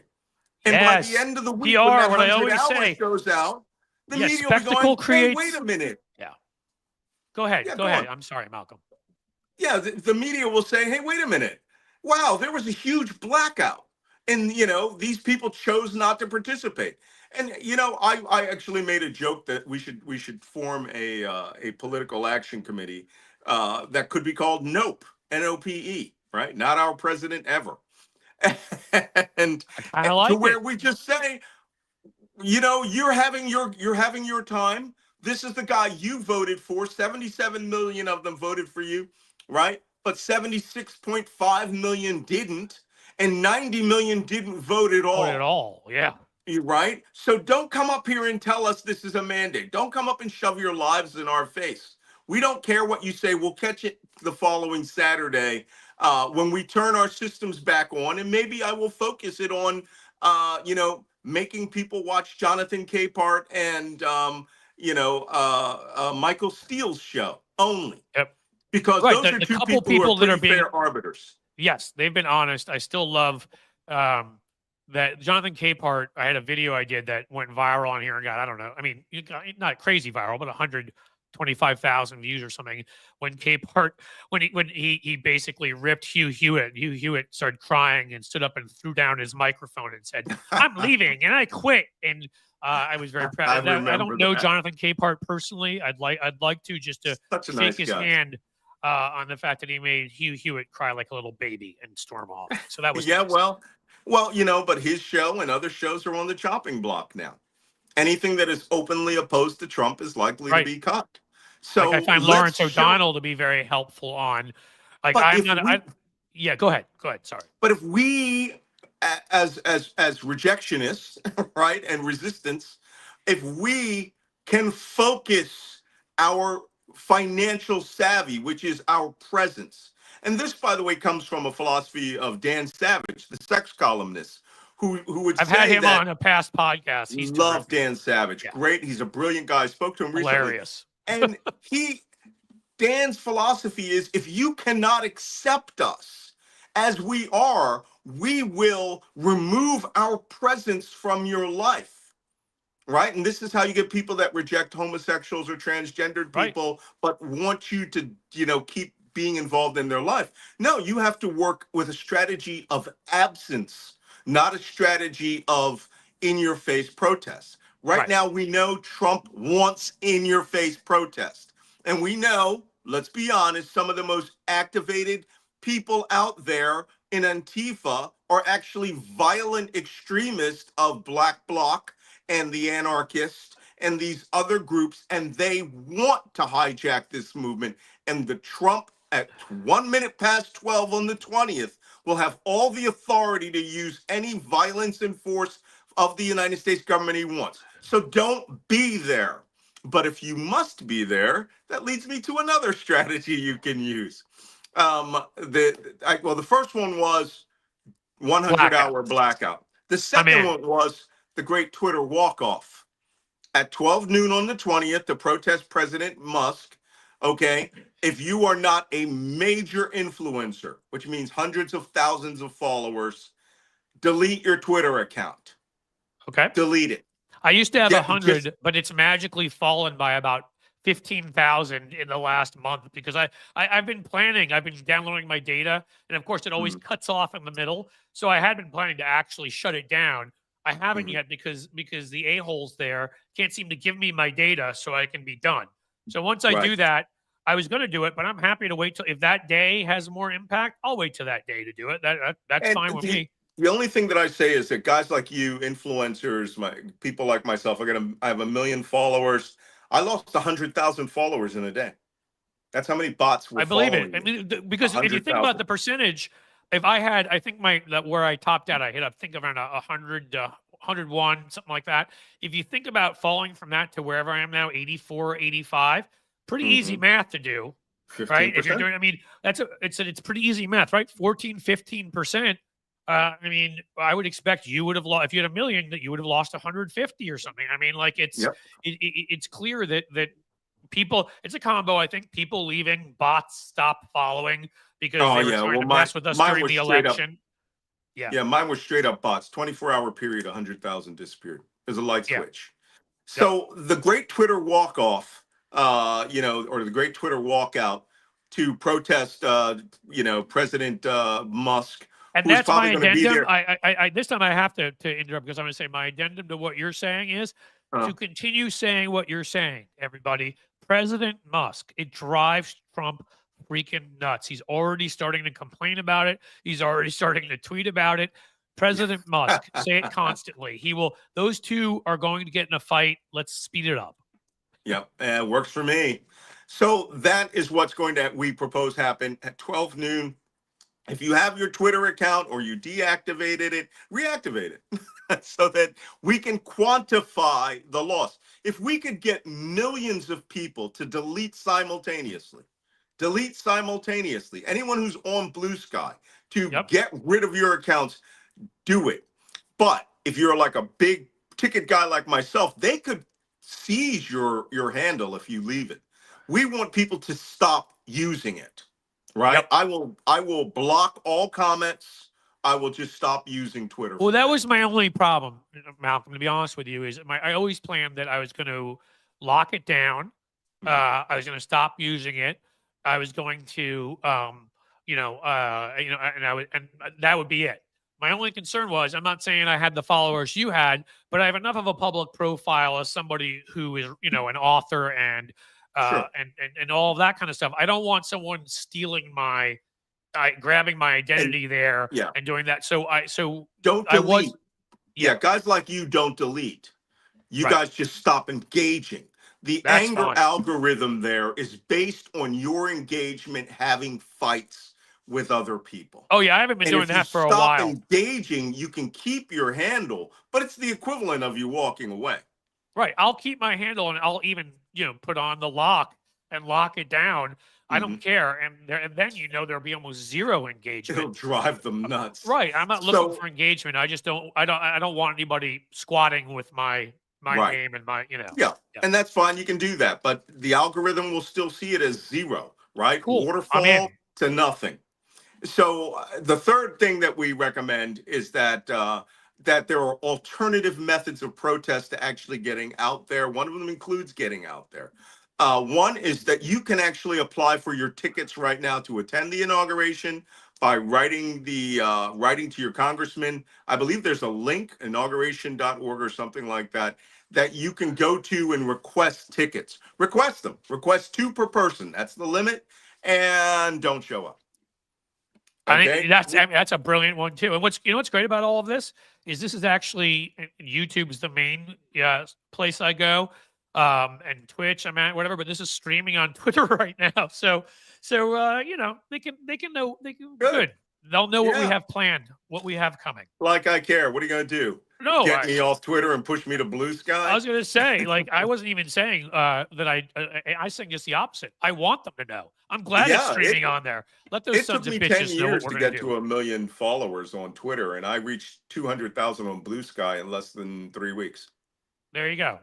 And by the Yes. end of the week, when PR, that what I 100 always hours say. goes out, the Yes, media will be spectacle going, hey, wait creates. a minute. Yeah. Go ahead. Yeah, Go go ahead. on. I'm sorry, Malcolm. Yeah, the media will say, hey, wait a minute. Wow, there was a huge blackout. And, these people chose not to participate. And, I actually made a joke that we should form a political action committee that could be called NOPE, NOPE, right? Not our president ever. and, I kind of to like where it. we just say, you're having your time. This is the guy you voted for. 77 million of them voted for you, right? But 76.5 million didn't, and 90 million didn't vote at Vote at all. all. Yeah. You right? So don't come up here and tell us this is a mandate. Don't come up and shove your lives in our face. We don't care what you say. We'll catch it the following Saturday when we turn our systems back on, and maybe I will focus it on, making people watch Jonathan Capehart and Michael Steele's show only, Yep. because Right. those are The two couple people who are people that are pretty being, fair arbiters. yes, they've been honest. I still love that Jonathan Capehart. I had a video I did that went viral on here and got, I don't know. I mean, you got not crazy viral, but 125,000 views or something. When Capehart, when he basically ripped Hugh Hewitt. Hugh Hewitt started crying and stood up and threw down his microphone and said, "I'm leaving and I quit." And I was very I proud. I remember don't know that. Jonathan Capehart personally. I'd like to just to Such a shake nice his guy. hand on the fact that he made Hugh Hewitt cry like a little baby and storm off. So that was Yeah, nice. well, but his show and other shows are on the chopping block now. Anything that is openly opposed to Trump is likely to Right. be cut. Like I So find let's Lawrence show. O'Donnell to be very helpful on, like But I'm if not. we, Yeah, go ahead. Go ahead. Sorry. but if we, as rejectionists, right, and resistance, if we can focus our financial savvy, which is our presence, and this, by the way, comes from a philosophy of Dan Savage, the sex columnist, who would I've had say him that. on a past podcast. He's Love terrific. Dan Savage. Yeah. Great. He's a brilliant guy. I spoke to him recently. Hilarious. And Dan's philosophy is, if you cannot accept us as we are, we will remove our presence from your life. Right. And this is how you get people that reject homosexuals or transgendered Right. people, but want you to, keep being involved in their life. No, you have to work with a strategy of absence, not a strategy of in your face protest. Right now, we know Trump wants in your face protest. And we know, let's be honest, some of the most activated people out there in Antifa are actually violent extremists of Black Bloc and the anarchists and these other groups, and they want to hijack this movement. And the Trump at 1 minute past 12 on the 20th will have all the authority to use any violence and force of the United States government he wants. So don't be there. But if you must be there, that leads me to another strategy you can use. The first one was 100-hour blackout. The second one was the great Twitter walk-off at 12 noon on the 20th to protest President Musk. Okay, if you are not a major influencer, which means hundreds of thousands of followers, delete your Twitter account. Okay. Delete it. I used to have 100, but it's magically fallen by about 15,000 in the last month because I've been planning. I've been downloading my data, and of course, it always cuts off in the middle. So I had been planning to actually shut it down. I haven't yet because the a-holes there can't seem to give me my data so I can be done. So once I do that, I was going to do it, but I'm happy to wait till if that day has more impact. I'll wait till that day to do it. That's fine with me. The only thing that I say is that guys like you, influencers, people like myself, I have 1 million followers. I lost 100,000 followers in a day. That's how many bots were following. I believe it. I mean, because if you think about the percentage, if I had, I think where I topped out, I hit, I think around 100, 101, something like that. If you think about falling from that to wherever I am now, 84, 85, pretty easy math to do, 15%. right? If you're doing, I mean, it's pretty easy math, right? 14, 15%. I mean, I would expect you would have lost, if you had 1 million, that you would have lost 150 or something. I mean, like it's clear that people, it's a combo. I think people leaving, bots stop following because they were trying to mess with us during the election. Yeah, mine was straight up bots. 24-hour period, 100,000 disappeared. There's a light switch. So the great Twitter walk-off, or the great Twitter walkout to protest, President Musk. And that's my addendum. I this time I have to interrupt because I'm going to say my addendum to what you're saying is to continue saying what you're saying, everybody. President Musk, it drives Trump freaking nuts. He's already starting to complain about it. He's already starting to tweet about it. President Musk, say it constantly. He will. Those two are going to get in a fight. Let's speed it up. Yep, works for me. So that is what's going to, we propose, happen at 12 noon. If you have your Twitter account or you deactivated it, reactivate it so that we can quantify the loss. If we could get millions of people to delete simultaneously, anyone who's on Blue Sky to get rid of your accounts, do it. But if you're like a big ticket guy like myself, they could seize your handle if you leave it. We want people to stop using it. Right. I will block all comments. I will just stop using Twitter. Well, that was my only problem, Malcolm, to be honest with you, is I always planned that I was going to lock it down. I was going to stop using it. I was going to, and that would be it. My only concern was, I'm not saying I had the followers you had, but I have enough of a public profile as somebody who is, an author and all of that kind of stuff. I don't want someone stealing grabbing my identity and doing that. So don't delete. Guys like you don't delete. You guys just stop engaging. The anger algorithm there is based on your engagement having fights with other people. Oh yeah, I haven't been doing that for a while. Stop engaging, you can keep your handle, but it's the equivalent of you walking away. Right. I'll keep my handle and I'll even, put on the lock and lock it down. I don't care. And then there'll be almost zero engagement. It'll drive them nuts. Right. I'm not looking for engagement. I just don't want anybody squatting with my name and my, Yeah. And that's fine. You can do that. But the algorithm will still see it as zero, right? Cool. Waterfall to nothing. So the third thing that we recommend is that there are alternative methods of protest to actually getting out there. One of them includes getting out there. One is that you can actually apply for your tickets right now to attend the inauguration by writing to your congressman. I believe there's a link, inauguration.org or something like that, that you can go to and request tickets. Request them. Request 2 per person. That's the limit. And don't show up. Okay. I think that's a brilliant one too. And what's great about all of this is actually YouTube is the main place I go, and Twitch I'm at, whatever. But this is streaming on Twitter right now, so they can know good. They'll know what we have planned, what we have coming. Like I care. What are you gonna do? No, get me off Twitter and push me to Blue Sky? I was gonna say, I wasn't even saying that I saying just the opposite. I want them to know. I'm glad it's streaming on there. Let those sons of bitches know what we're gonna do. It took me 10 years to get to 1 million followers on Twitter, and I reached 200,000 on Blue Sky in less than 3 weeks. There you go.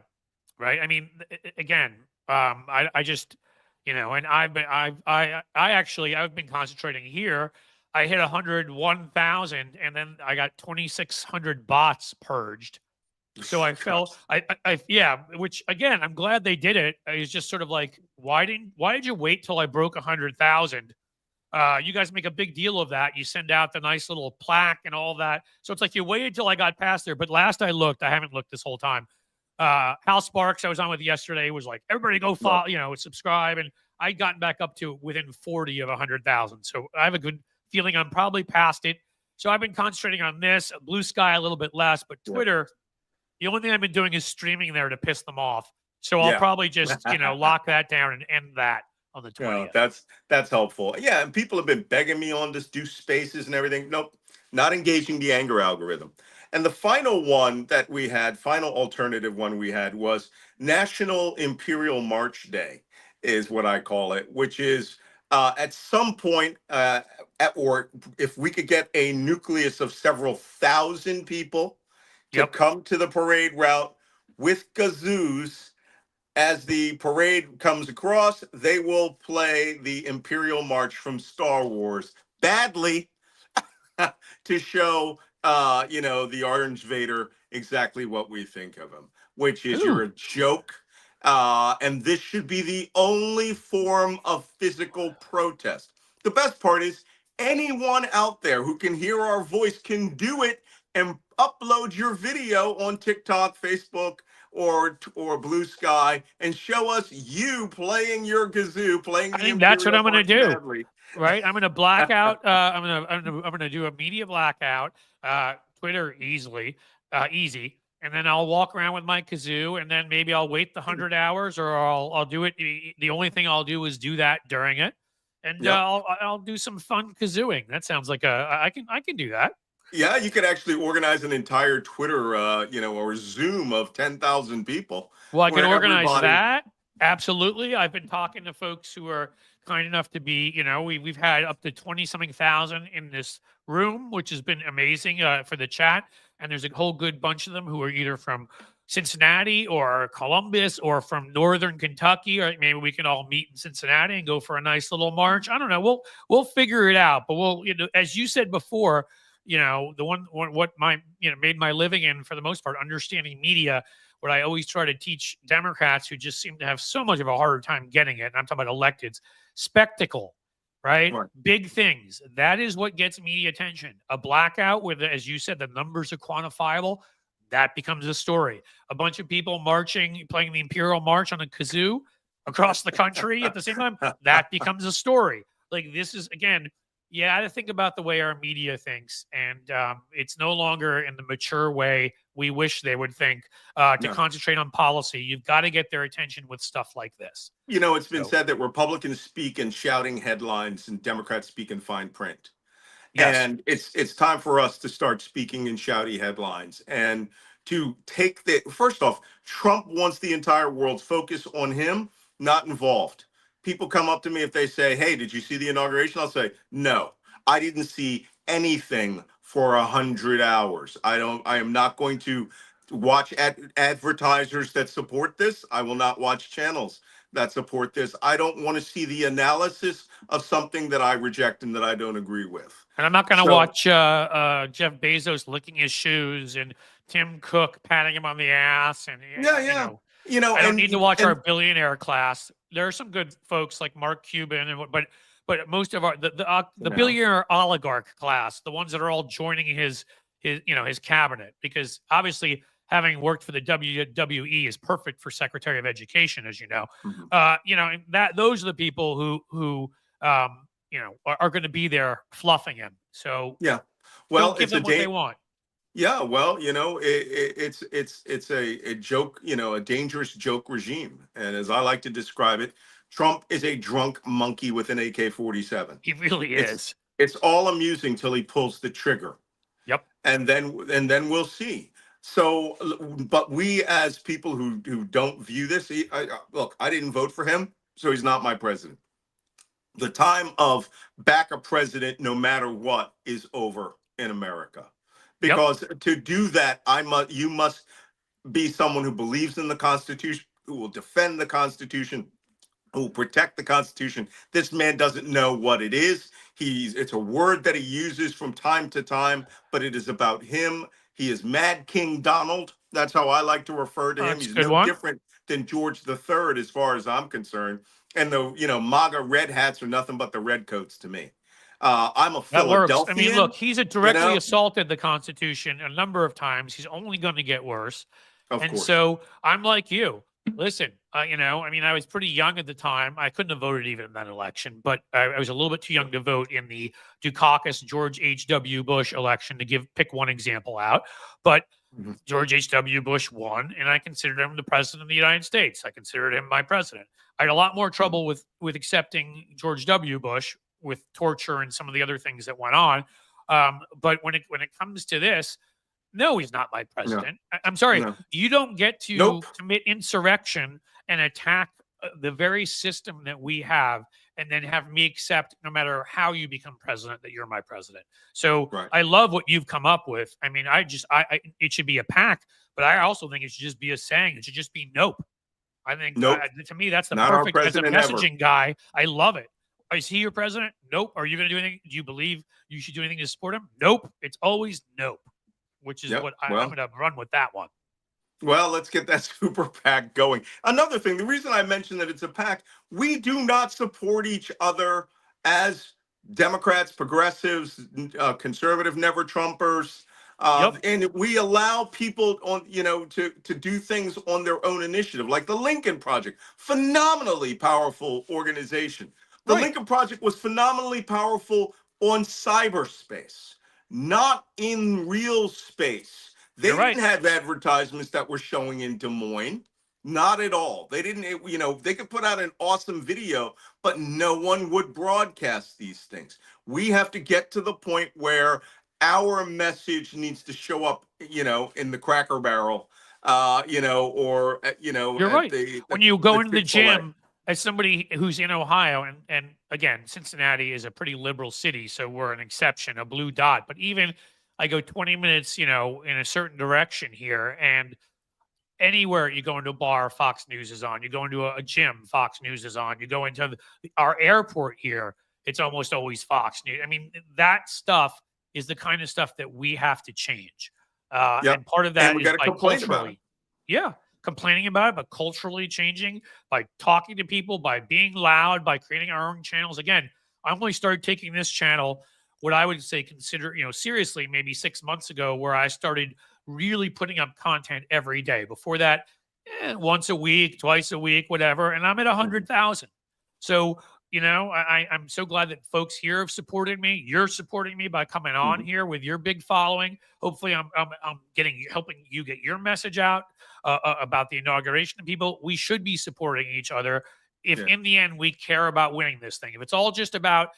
Right. I mean, again, I just, and I've been concentrating here. I hit 101,000 and then I got 2,600 bots purged. So I felt, which again, I'm glad they did it. It's just sort of like, why did you wait till I broke 100,000? You guys make a big deal of that. You send out the nice little plaque and all that. So it's like you waited till I got past there. But last I looked, I haven't looked this whole time. Hal Sparks, I was on with yesterday, was like, everybody go follow, subscribe. And I'd gotten back up to within 40 of 100,000. So I have a good feeling I'm probably past it. So I've been concentrating on this, Blue Sky a little bit less, but Twitter, the only thing I've been doing is streaming there to piss them off. So I'll probably just, lock that down and end that on the 20th. That's helpful. Yeah, and people have been begging me on this, do spaces and everything. Nope, not engaging the anger algorithm. And the final alternative one we had was National Imperial March Day is what I call it, which is at some point, or if we could get a nucleus of several thousand people to come to the parade route with kazoos, as the parade comes across, they will play the Imperial March from Star Wars badly to show, the Orange Vader exactly what we think of him, which is you're a joke. And this should be the only form of physical protest. The best part is anyone out there who can hear our voice can do it and upload your video on TikTok, Facebook, or Blue Sky and show us you playing your kazoo, playing I the think that's what Imperial I'm going to March do. medley. Right? I'm going to black out. I'm going to do a media blackout. Twitter easy, and then I'll walk around with my kazoo, and then maybe I'll wait the 100 hours, or I'll do it. The only thing I'll do is do that during it, and Yep. I'll do some fun kazooing. That sounds like I can do that. Yeah, you could actually organize an entire Twitter, or Zoom of 10,000 people Well, I can where organize everybody. that. Absolutely. I've been talking to folks who are kind enough to be, we've had up to 20 something thousand in this room, which has been amazing for the chat. And there's a whole good bunch of them who are either from Cincinnati or Columbus or from Northern Kentucky, or maybe we can all meet in Cincinnati and go for a nice little march. I don't know. We'll figure it out. But as you said before, what made my living in, for the most part, understanding media. What I always try to teach Democrats who just seem to have so much of a harder time getting it, and I'm talking about electeds, spectacle, right? Right. Big things. That is what gets media attention. A blackout where, as you said, the numbers are quantifiable, that becomes a story. A bunch of people marching, playing the Imperial March on a kazoo across the country at the same time, that becomes a story. Like, this is, again, you got to think about the way our media thinks, and it's no longer in the mature way we wish they would think to concentrate on policy. You've got to get their attention with stuff like this. It's been said that Republicans speak in shouting headlines and Democrats speak in fine print. Yes. And it's time for us to start speaking in shouty headlines and to take first off, Trump wants the entire world's focus on him, not involved. People come up to me if they say, hey, did you see the inauguration? I'll say, no, I didn't see anything for 100 hours. I am not going to watch advertisers that support this. I will not watch channels that support this. I don't want to see the analysis of something that I reject and that I don't agree with. And I'm not going to watch Jeff Bezos licking his shoes and Tim Cook patting him on the ass. And I don't need to watch our billionaire class. There are some good folks like Mark Cuban, but most of the billionaire oligarch class, the ones that are all joining his cabinet, because obviously having worked for the WWE is perfect for Secretary of Education, as you know. Mm-hmm. Those are the people who are going to be there fluffing him. So yeah, well, don't give them what they want. Yeah, well, it's a joke, a dangerous joke regime. And as I like to describe it, Trump is a drunk monkey with an AK-47. He really is. It's all amusing till he pulls the trigger. Yep. And then we'll see. So, but we as people who don't view this, look, I didn't vote for him, so he's not my president. The time of back a president no matter what is over in America. Because to do that, you must be someone who believes in the Constitution, who will defend the Constitution, who will protect the Constitution. This man doesn't know what it is. It's a word that he uses from time to time, but it is about him. He is Mad King Donald. That's how I like to refer to him. He's no different than George III as far as I'm concerned. And the MAGA red hats are nothing but the red coats to me. I'm a Philadelphian. I mean, look, he's directly assaulted the Constitution a number of times. He's only going to get worse. Of course. So I'm like you. Listen, I was pretty young at the time. I couldn't have voted even in that election, but I was a little bit too young to vote in the Dukakis George H.W. Bush election, to pick one example out. But George H.W. Bush won, and I considered him the president of the United States. I considered him my president. I had a lot more trouble with accepting George W. Bush, with torture and some of the other things that went on. But when it comes to this, no, he's not my president. No. I'm sorry. No. You don't get to commit insurrection and attack the very system that we have, and then have me accept, no matter how you become president, that you're my president. So I love what you've come up with. I mean, it should be a pact, but I also think it should just be a saying. It should just be nope. I think to me, that's the not perfect, as a messaging guy. I love it. Is he your president? Nope. Are you going to do anything? Do you believe you should do anything to support him? Nope. It's always nope, which is what I'm going to run with that one. Well, let's get that super PAC going. Another thing, the reason I mentioned that it's a PAC, we do not support each other as Democrats, progressives, conservative never Trumpers. Yep. And we allow people on, to do things on their own initiative, like the Lincoln Project, phenomenally powerful organization. The Right. Lincoln Project was phenomenally powerful on cyberspace, not in real space. They You're right. didn't have advertisements that were showing in Des Moines. Not at all. They didn't, they could put out an awesome video, but no one would broadcast these things. We have to get to the point where our message needs to show up, in the Cracker Barrel, or, You're at right. When you go into the Chick-fil-A. gym, as somebody who's in Ohio, and again, Cincinnati is a pretty liberal city, so we're an exception, a blue dot. But even I go 20 minutes, in a certain direction here, and anywhere you go into a bar, Fox News is on. You go into a gym, Fox News is on. You go into our airport here, it's almost always Fox News. I mean, that stuff is the kind of stuff that we have to change. Yep. And part of And that we is got to by complain about it. culturally, yeah, complaining about it, but culturally changing, by talking to people, by being loud, by creating our own channels. Again, I only started taking this channel, what I would say, consider, seriously, maybe 6 months ago, where I started really putting up content every day. Before that, once a week, twice a week, whatever. And I'm at 100,000. So, I'm so glad that folks here have supported me. You're supporting me by coming on here with your big following. Hopefully, I'm helping you get your message out about the inauguration. People, we should be supporting each other. If in the end we care about winning this thing, if it's all just about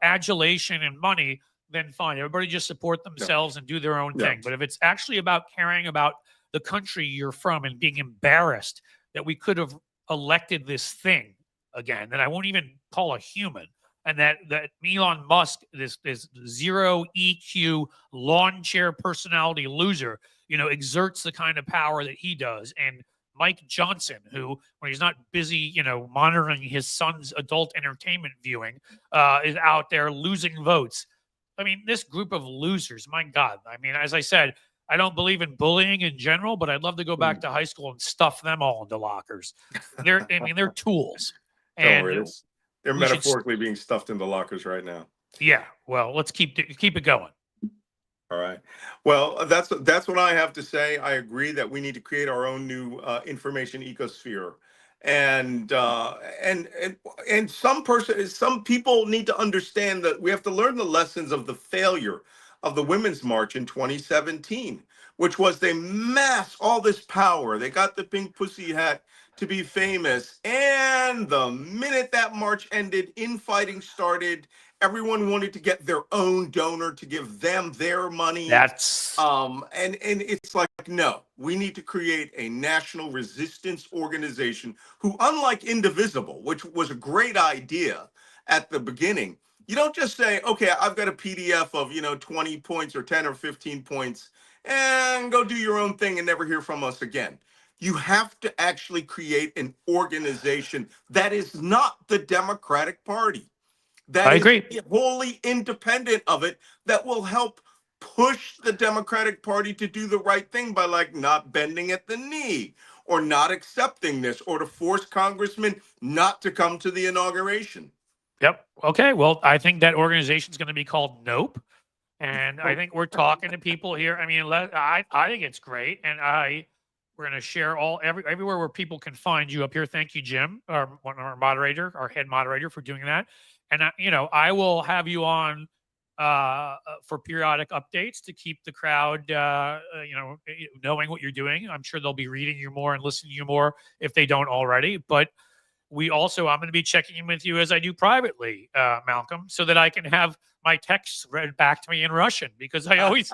adulation and money, then fine. Everybody just support themselves and do their own thing. But if it's actually about caring about the country you're from and being embarrassed that we could have elected this thing again, that I won't even call a human, and that Elon Musk, this zero EQ lawn chair personality loser, exerts the kind of power that he does, and Mike Johnson, who, when he's not busy, monitoring his son's adult entertainment viewing, is out there losing votes. I mean, this group of losers, my God. I mean, as I said, I don't believe in bullying in general, but I'd love to go back to high school and stuff them all into lockers. They're tools. Don't worry, And they're we should metaphorically being stuffed into lockers right now. yeah, well, let's keep it going. All right. Well, that's what I have to say. I agree that we need to create our own new information ecosphere, and some people need to understand that we have to learn the lessons of the failure of the Women's March in 2017, which was they massed all this power. They got the pink pussy hat to be famous, and the minute that march ended, infighting started. Everyone wanted to get their own donor to give them their money. That's and it's like, no, we need to create a national resistance organization who, unlike Indivisible, which was a great idea at the beginning, you don't just say, okay, I've got a PDF of 20 points or 10 or 15 points, and go do your own thing and never hear from us again. You have to actually create an organization that is not the Democratic Party. That I agree. is wholly independent of it, that will help push the Democratic Party to do the right thing by, like, not bending at the knee or not accepting this, or to force congressmen not to come to the inauguration. Yep. Okay. Well, I think that organization is going to be called Nope. And I think we're talking to people here. I mean, I think it's great. And we're going to share everywhere where people can find you up here. Thank you, Jim, our moderator, our head moderator, for doing that. And I will have you on for periodic updates to keep the crowd, knowing what you're doing. I'm sure they'll be reading you more and listening to you more if they don't already. But I'm going to be checking in with you as I do privately, Malcolm, so that I can have my texts read back to me in Russian, because I always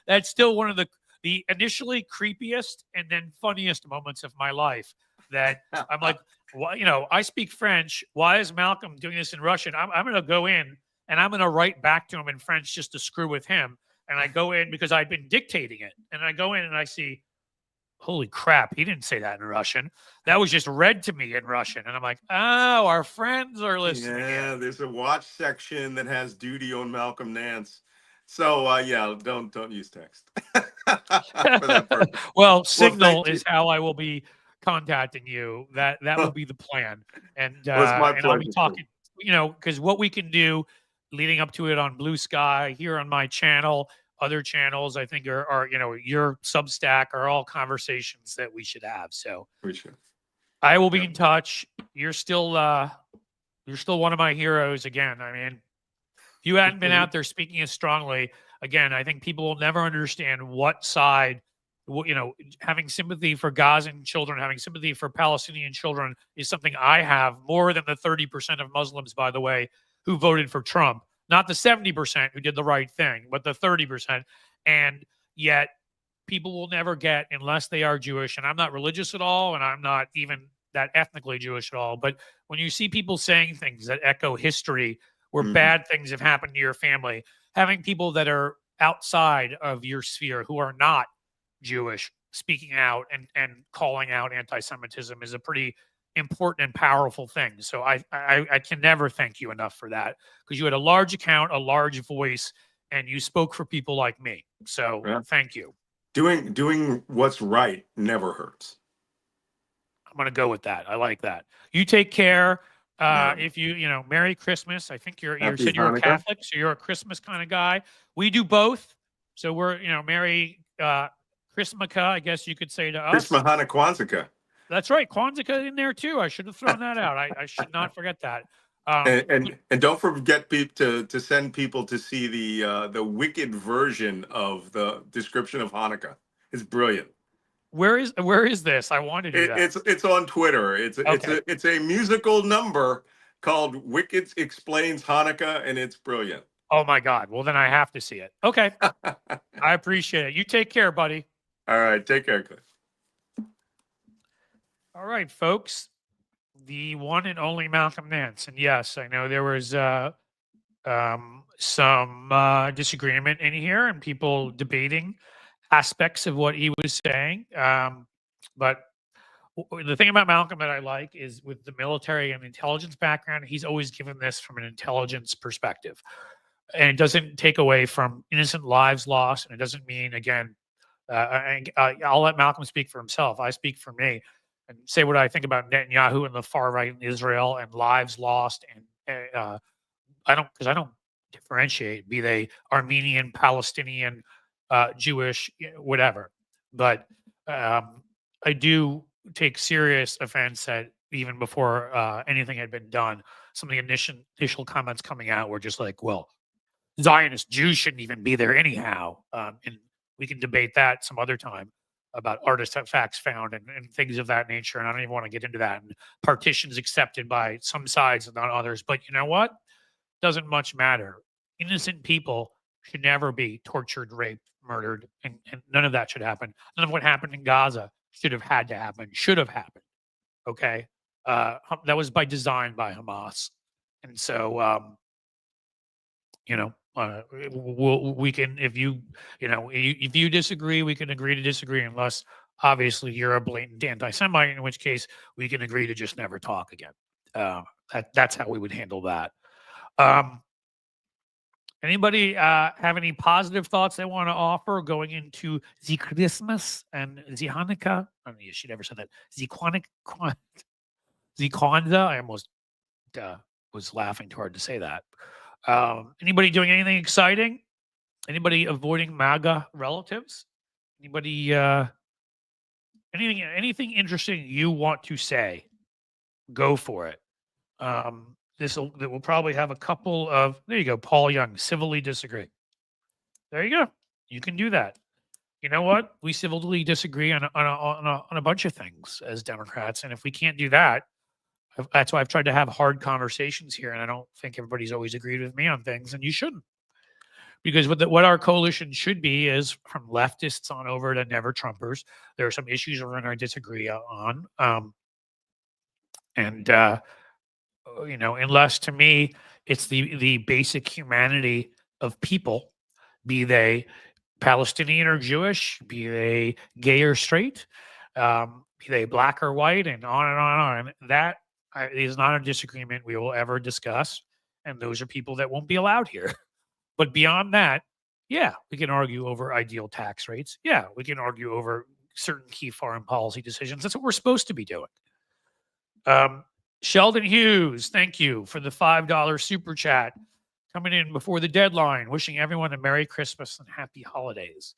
that's still one of the initially creepiest and then funniest moments of my life, that I'm like, well, I speak French. Why is Malcolm doing this in Russian? I'm going to go in and I'm going to write back to him in French just to screw with him. And I go in because I'd been dictating it. And I go in and I see, holy crap, he didn't say that in Russian. That was just read to me in Russian. And I'm like, oh, our friends are listening. Yeah, there's a watch section that has duty on Malcolm Nance. So, don't use text. For that purpose. Well, Signal is how I will be contacting you. That will be the plan. And I'll be talking, because what we can do leading up to it on Blue Sky, here on my channel, other channels, I think are your Substack are all conversations that we should have. So Appreciate it. I will be in touch. You're still one of my heroes again. I mean, if you hadn't been out there speaking as strongly, again, I think people will never understand what side, having sympathy for Gazan children, having sympathy for Palestinian children is something I have more than the 30% of Muslims, by the way, who voted for Trump. Not the 70% who did the right thing, but the 30%. And yet people will never get, unless they are Jewish, and I'm not religious at all, and I'm not even that ethnically Jewish at all, but when you see people saying things that echo history where bad things have happened to your family, having people that are outside of your sphere who are not Jewish speaking out and calling out anti-Semitism is a pretty important and powerful thing. So I can never thank you enough for that, because you had a large account, a large voice, and you spoke for people like me. So thank you. Doing what's right never hurts. I'm going to go with that. I like that. You take care. If Merry Christmas. I think you said you're a Catholic, so you're a Christmas kind of guy. We do both. So we're, Merry Christmaka, I guess you could say to us. Christmahana Kwanzaa. That's right. Kwanzaa in there too. I should have thrown that out. I should not forget that. And don't forget people to send people to see the wicked version of the description of Hanukkah. It's brilliant. Where is this? I want to do that. It's on Twitter. It's a musical number called Wicked Explains Hanukkah, and it's brilliant. Oh my God. Well, then I have to see it. Okay. I appreciate it. You take care, buddy. All right. Take care, Cliff. All right, folks. The one and only Malcolm Nance. And yes, I know there was some disagreement in here and people debating aspects of what he was saying. But the thing about Malcolm that I like is with the military and intelligence background, he's always given this from an intelligence perspective. And it doesn't take away from innocent lives lost. And it doesn't mean, again, I'll let Malcolm speak for himself. I speak for me and say what I think about Netanyahu and the far right in Israel and lives lost. And I don't differentiate, be they Armenian, Palestinian, Jewish, whatever. But I do take serious offense at, even before anything had been done, some of the initial comments coming out were just like, well, Zionist Jews shouldn't even be there anyhow. And we can debate that some other time about artifacts found and things of that nature. And I don't even want to get into that. And partitions accepted by some sides and not others. But you know what? Doesn't much matter. Innocent people should never be tortured, raped, murdered, and none of that should happen. None of what happened in Gaza should have had to happen, should have happened. Okay? That was by design by Hamas. And so, we can, if you disagree, we can agree to disagree, unless obviously you're a blatant anti-Semite, in which case we can agree to just never talk again. That's how we would handle that. Anybody have any positive thoughts they want to offer going into the Christmas and the Hanukkah? I mean, she never said that. The Kwanzaa. I almost was laughing too hard to say that. Anybody doing anything exciting? Anybody avoiding MAGA relatives? Anybody anything interesting you want to say? Go for it. We'll probably have a couple of, there you go, Paul Young, civilly disagree. There you go. You can do that. You know what? We civilly disagree on a bunch of things as Democrats, and if we can't do that, that's why I've tried to have hard conversations here, and I don't think everybody's always agreed with me on things, and you shouldn't. Because what our coalition should be is from leftists on over to never Trumpers. There are some issues we're going to disagree on. Unless to me, it's the basic humanity of people, be they Palestinian or Jewish, be they gay or straight, be they black or white, and on and on and on. That is not a disagreement we will ever discuss. And those are people that won't be allowed here. But beyond that, yeah, we can argue over ideal tax rates. Yeah, we can argue over certain key foreign policy decisions. That's what we're supposed to be doing. Sheldon Hughes, thank you for the $5 super chat. coming in before the deadline, wishing everyone a Merry Christmas and Happy Holidays.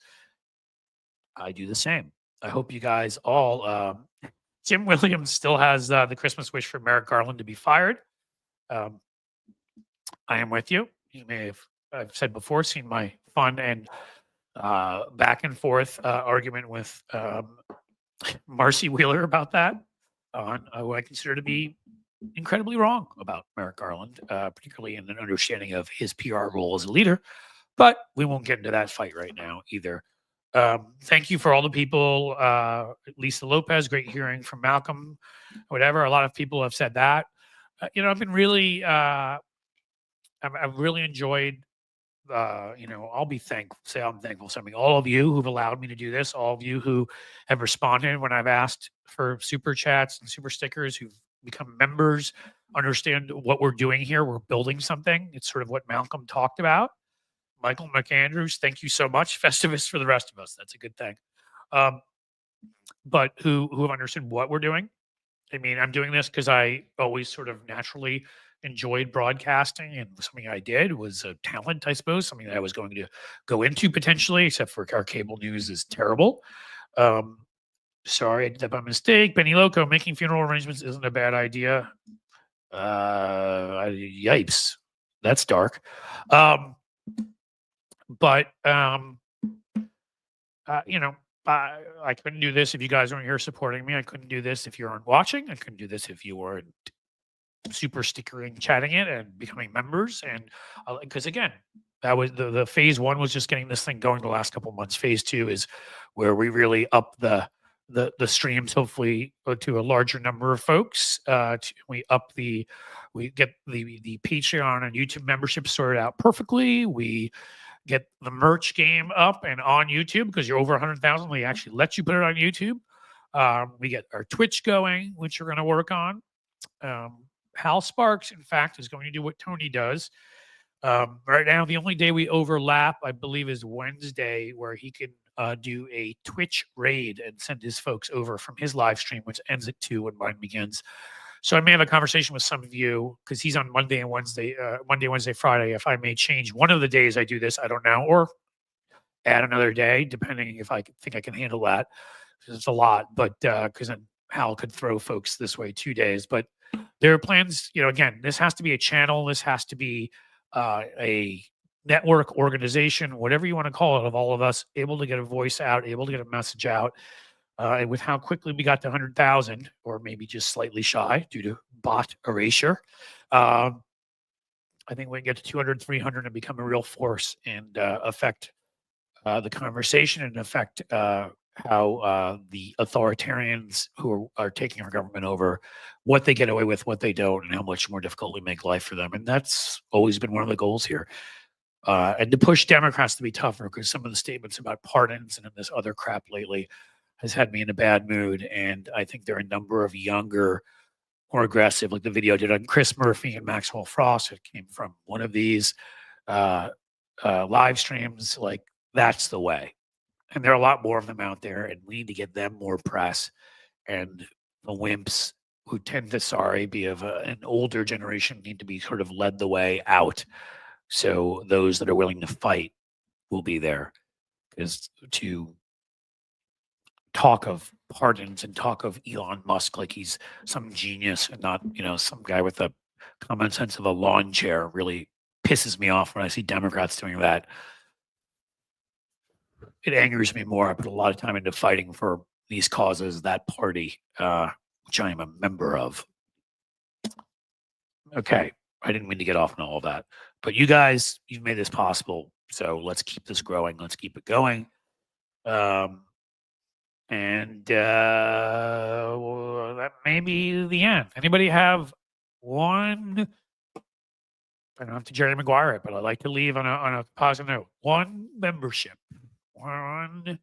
I do the same. I hope you guys all. Jim Williams still has the Christmas wish for Merrick Garland to be fired. I am with you. You may have, I've said before, seen my fun and back and forth argument with Marcy Wheeler about that, on who I consider to be incredibly wrong about Merrick Garland, particularly in an understanding of his PR role as a leader. But we won't get into that fight right now either. Thank you for all the people. Lisa Lopez, great hearing from Malcolm, whatever. A lot of people have said that. I've been really, I've really enjoyed, I'll be thankful, I'm thankful for something. All of you who've allowed me to do this, all of you who have responded when I've asked for super chats and super stickers, who've become members, understand what we're doing here. We're building something. It's sort of what Malcolm talked about. Michael McAndrews, thank you so much. Festivus for the rest of us. That's a good thing. But who have understood what we're doing. I mean, I'm doing this because I always sort of naturally enjoyed broadcasting, and something I did was a talent, I suppose, something that I was going to go into potentially, except for our cable news is terrible. Sorry, I did that by mistake. Benny Loco, making funeral arrangements isn't a bad idea. Yipes. That's dark. I couldn't do this if you guys weren't here supporting me. I couldn't do this if you weren't watching. I couldn't do this if you weren't super stickering, chatting it, and becoming members. And because again, that was the phase one was just getting this thing going the last couple of months. Phase two is where we really up the streams, hopefully to a larger number of folks. We get the Patreon and YouTube membership sorted out perfectly. We get the merch game up and on YouTube because you're over 100,000. We actually let you put it on YouTube. We get our Twitch going, which we're going to work on. Hal Sparks, in fact, is going to do what Tony does. Right now, the only day we overlap, I believe, is Wednesday, where he can do a Twitch raid and send his folks over from his live stream, which ends at 2 when mine begins. So I may have a conversation with some of you because he's on Monday and Wednesday, Wednesday, Friday. If I may change one of the days I do this, I don't know, or add another day, depending if I think I can handle that. It's a lot, but because then Hal could throw folks this way 2 days. But there are plans. Again, this has to be a channel. This has to be a network, organization, whatever you want to call it, of all of us able to get a voice out, able to get a message out. And with how quickly we got to 100,000, or maybe just slightly shy due to bot erasure, I think we can get to 200, 300 and become a real force and affect the conversation and affect how the authoritarians who are taking our government over, what they get away with, what they don't, and how much more difficult we make life for them. And that's always been one of the goals here. And to push Democrats to be tougher, because some of the statements about pardons and this other crap lately has had me in a bad mood. And I think there are a number of younger, more aggressive, like the video I did on Chris Murphy and Maxwell Frost. It came from one of these live streams. Like, that's the way. And there are a lot more of them out there, and we need to get them more press. And the wimps who tend to, be of an older generation need to be sort of led the way out. So those that are willing to fight will be there. Because to talk of pardons and talk of Elon Musk like he's some genius and not, some guy with a common sense of a lawn chair really pisses me off when I see Democrats doing that. It angers me more. I put a lot of time into fighting for these causes, that party, which I am a member of. Okay, I didn't mean to get off on all of that. But you guys, you've made this possible. So let's keep this growing. Let's keep it going. And that may be the end. Anybody have one? I don't have to Jerry Maguire it, but I like to leave on a positive note. One membership. Come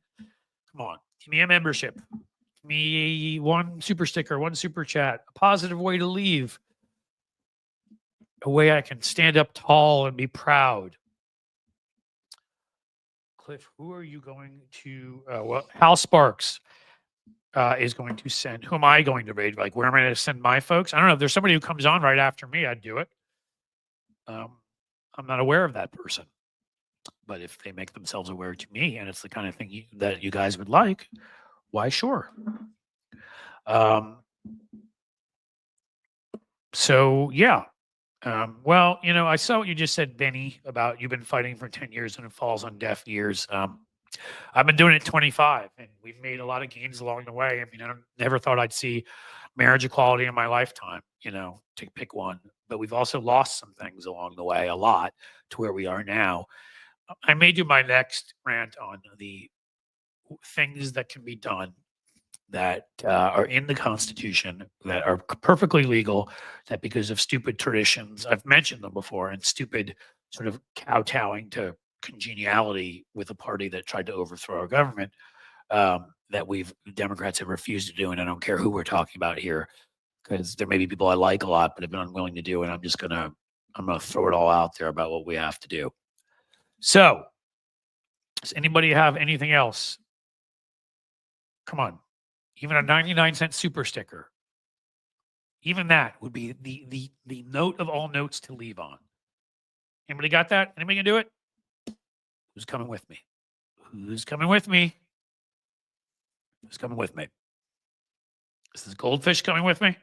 on, give me a membership. Give me one super sticker, one super chat. A positive way to leave. A way I can stand up tall and be proud. Cliff, who are you going to? Hal Sparks is going to send. Who am I going to raid? Like, where am I going to send my folks? I don't know. If there's somebody who comes on right after me, I'd do it. I'm I'm not aware of that person. But if they make themselves aware to me and it's the kind of thing that you guys would like, why, sure. So, yeah. Well, you know, I saw what you just said, Benny, about you've been fighting for 10 years and it falls on deaf ears. I've been doing it 25, and we've made a lot of gains along the way. I mean, I never thought I'd see marriage equality in my lifetime, you know, to pick one. But we've also lost some things along the way, a lot, to where we are now. I may do my next rant on the things that can be done that are in the Constitution that are perfectly legal, that because of stupid traditions, I've mentioned them before, and stupid sort of kowtowing to congeniality with a party that tried to overthrow our government, that Democrats have refused to do. And I don't care who we're talking about here, because there may be people I like a lot, but have been unwilling to do. And I'm going to throw it all out there about what we have to do. So, does anybody have anything else? Come on. Even a 99-cent super sticker. Even that would be the note of all notes to leave on. Anybody got that? Anybody can do it? Who's coming with me? Who's coming with me? Who's coming with me? Is this goldfish coming with me?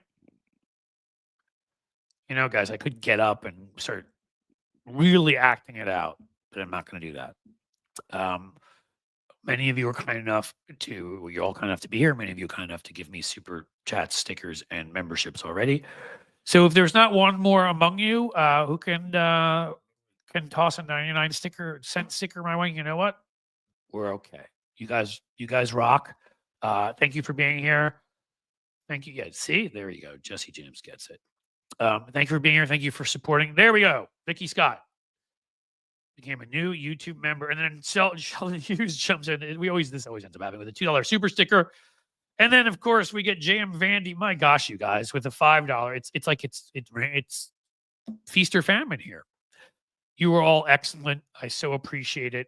You know, guys, I could get up and start really acting it out, but I'm not going to do that. Many of you are kind enough you're all kind enough to be here. Many of you are kind enough to give me super chats, stickers, and memberships already. So if there's not one more among you who can toss a 99-cent sticker my way, you know what? We're okay. You guys rock. Thank you for being here. Thank you. Yeah, see, there you go. Jesse James gets it. Thank you for being here. Thank you for supporting. There we go. Vicky Scott became a new YouTube member, and then Sheldon Hughes jumps in. This always ends up happening with a $2 super sticker, and then of course we get JM Vandy. My gosh, you guys, with a $5. It's like it's feast or famine here. You were all excellent. I so appreciate it.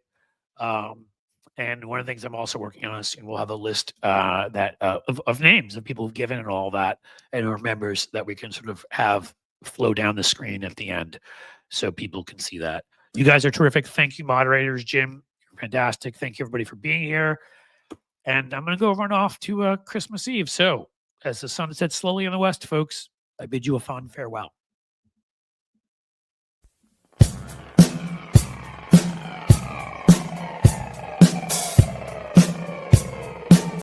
And one of the things I'm also working on is we'll have a list of names of people who've given and all that, and our members that we can sort of have flow down the screen at the end, so people can see that. You guys are terrific. Thank you, moderators. Jim, you're fantastic. Thank you, everybody, for being here. And I'm going to go run off to Christmas Eve. So as the sun sets slowly in the west, folks, I bid you a fond farewell.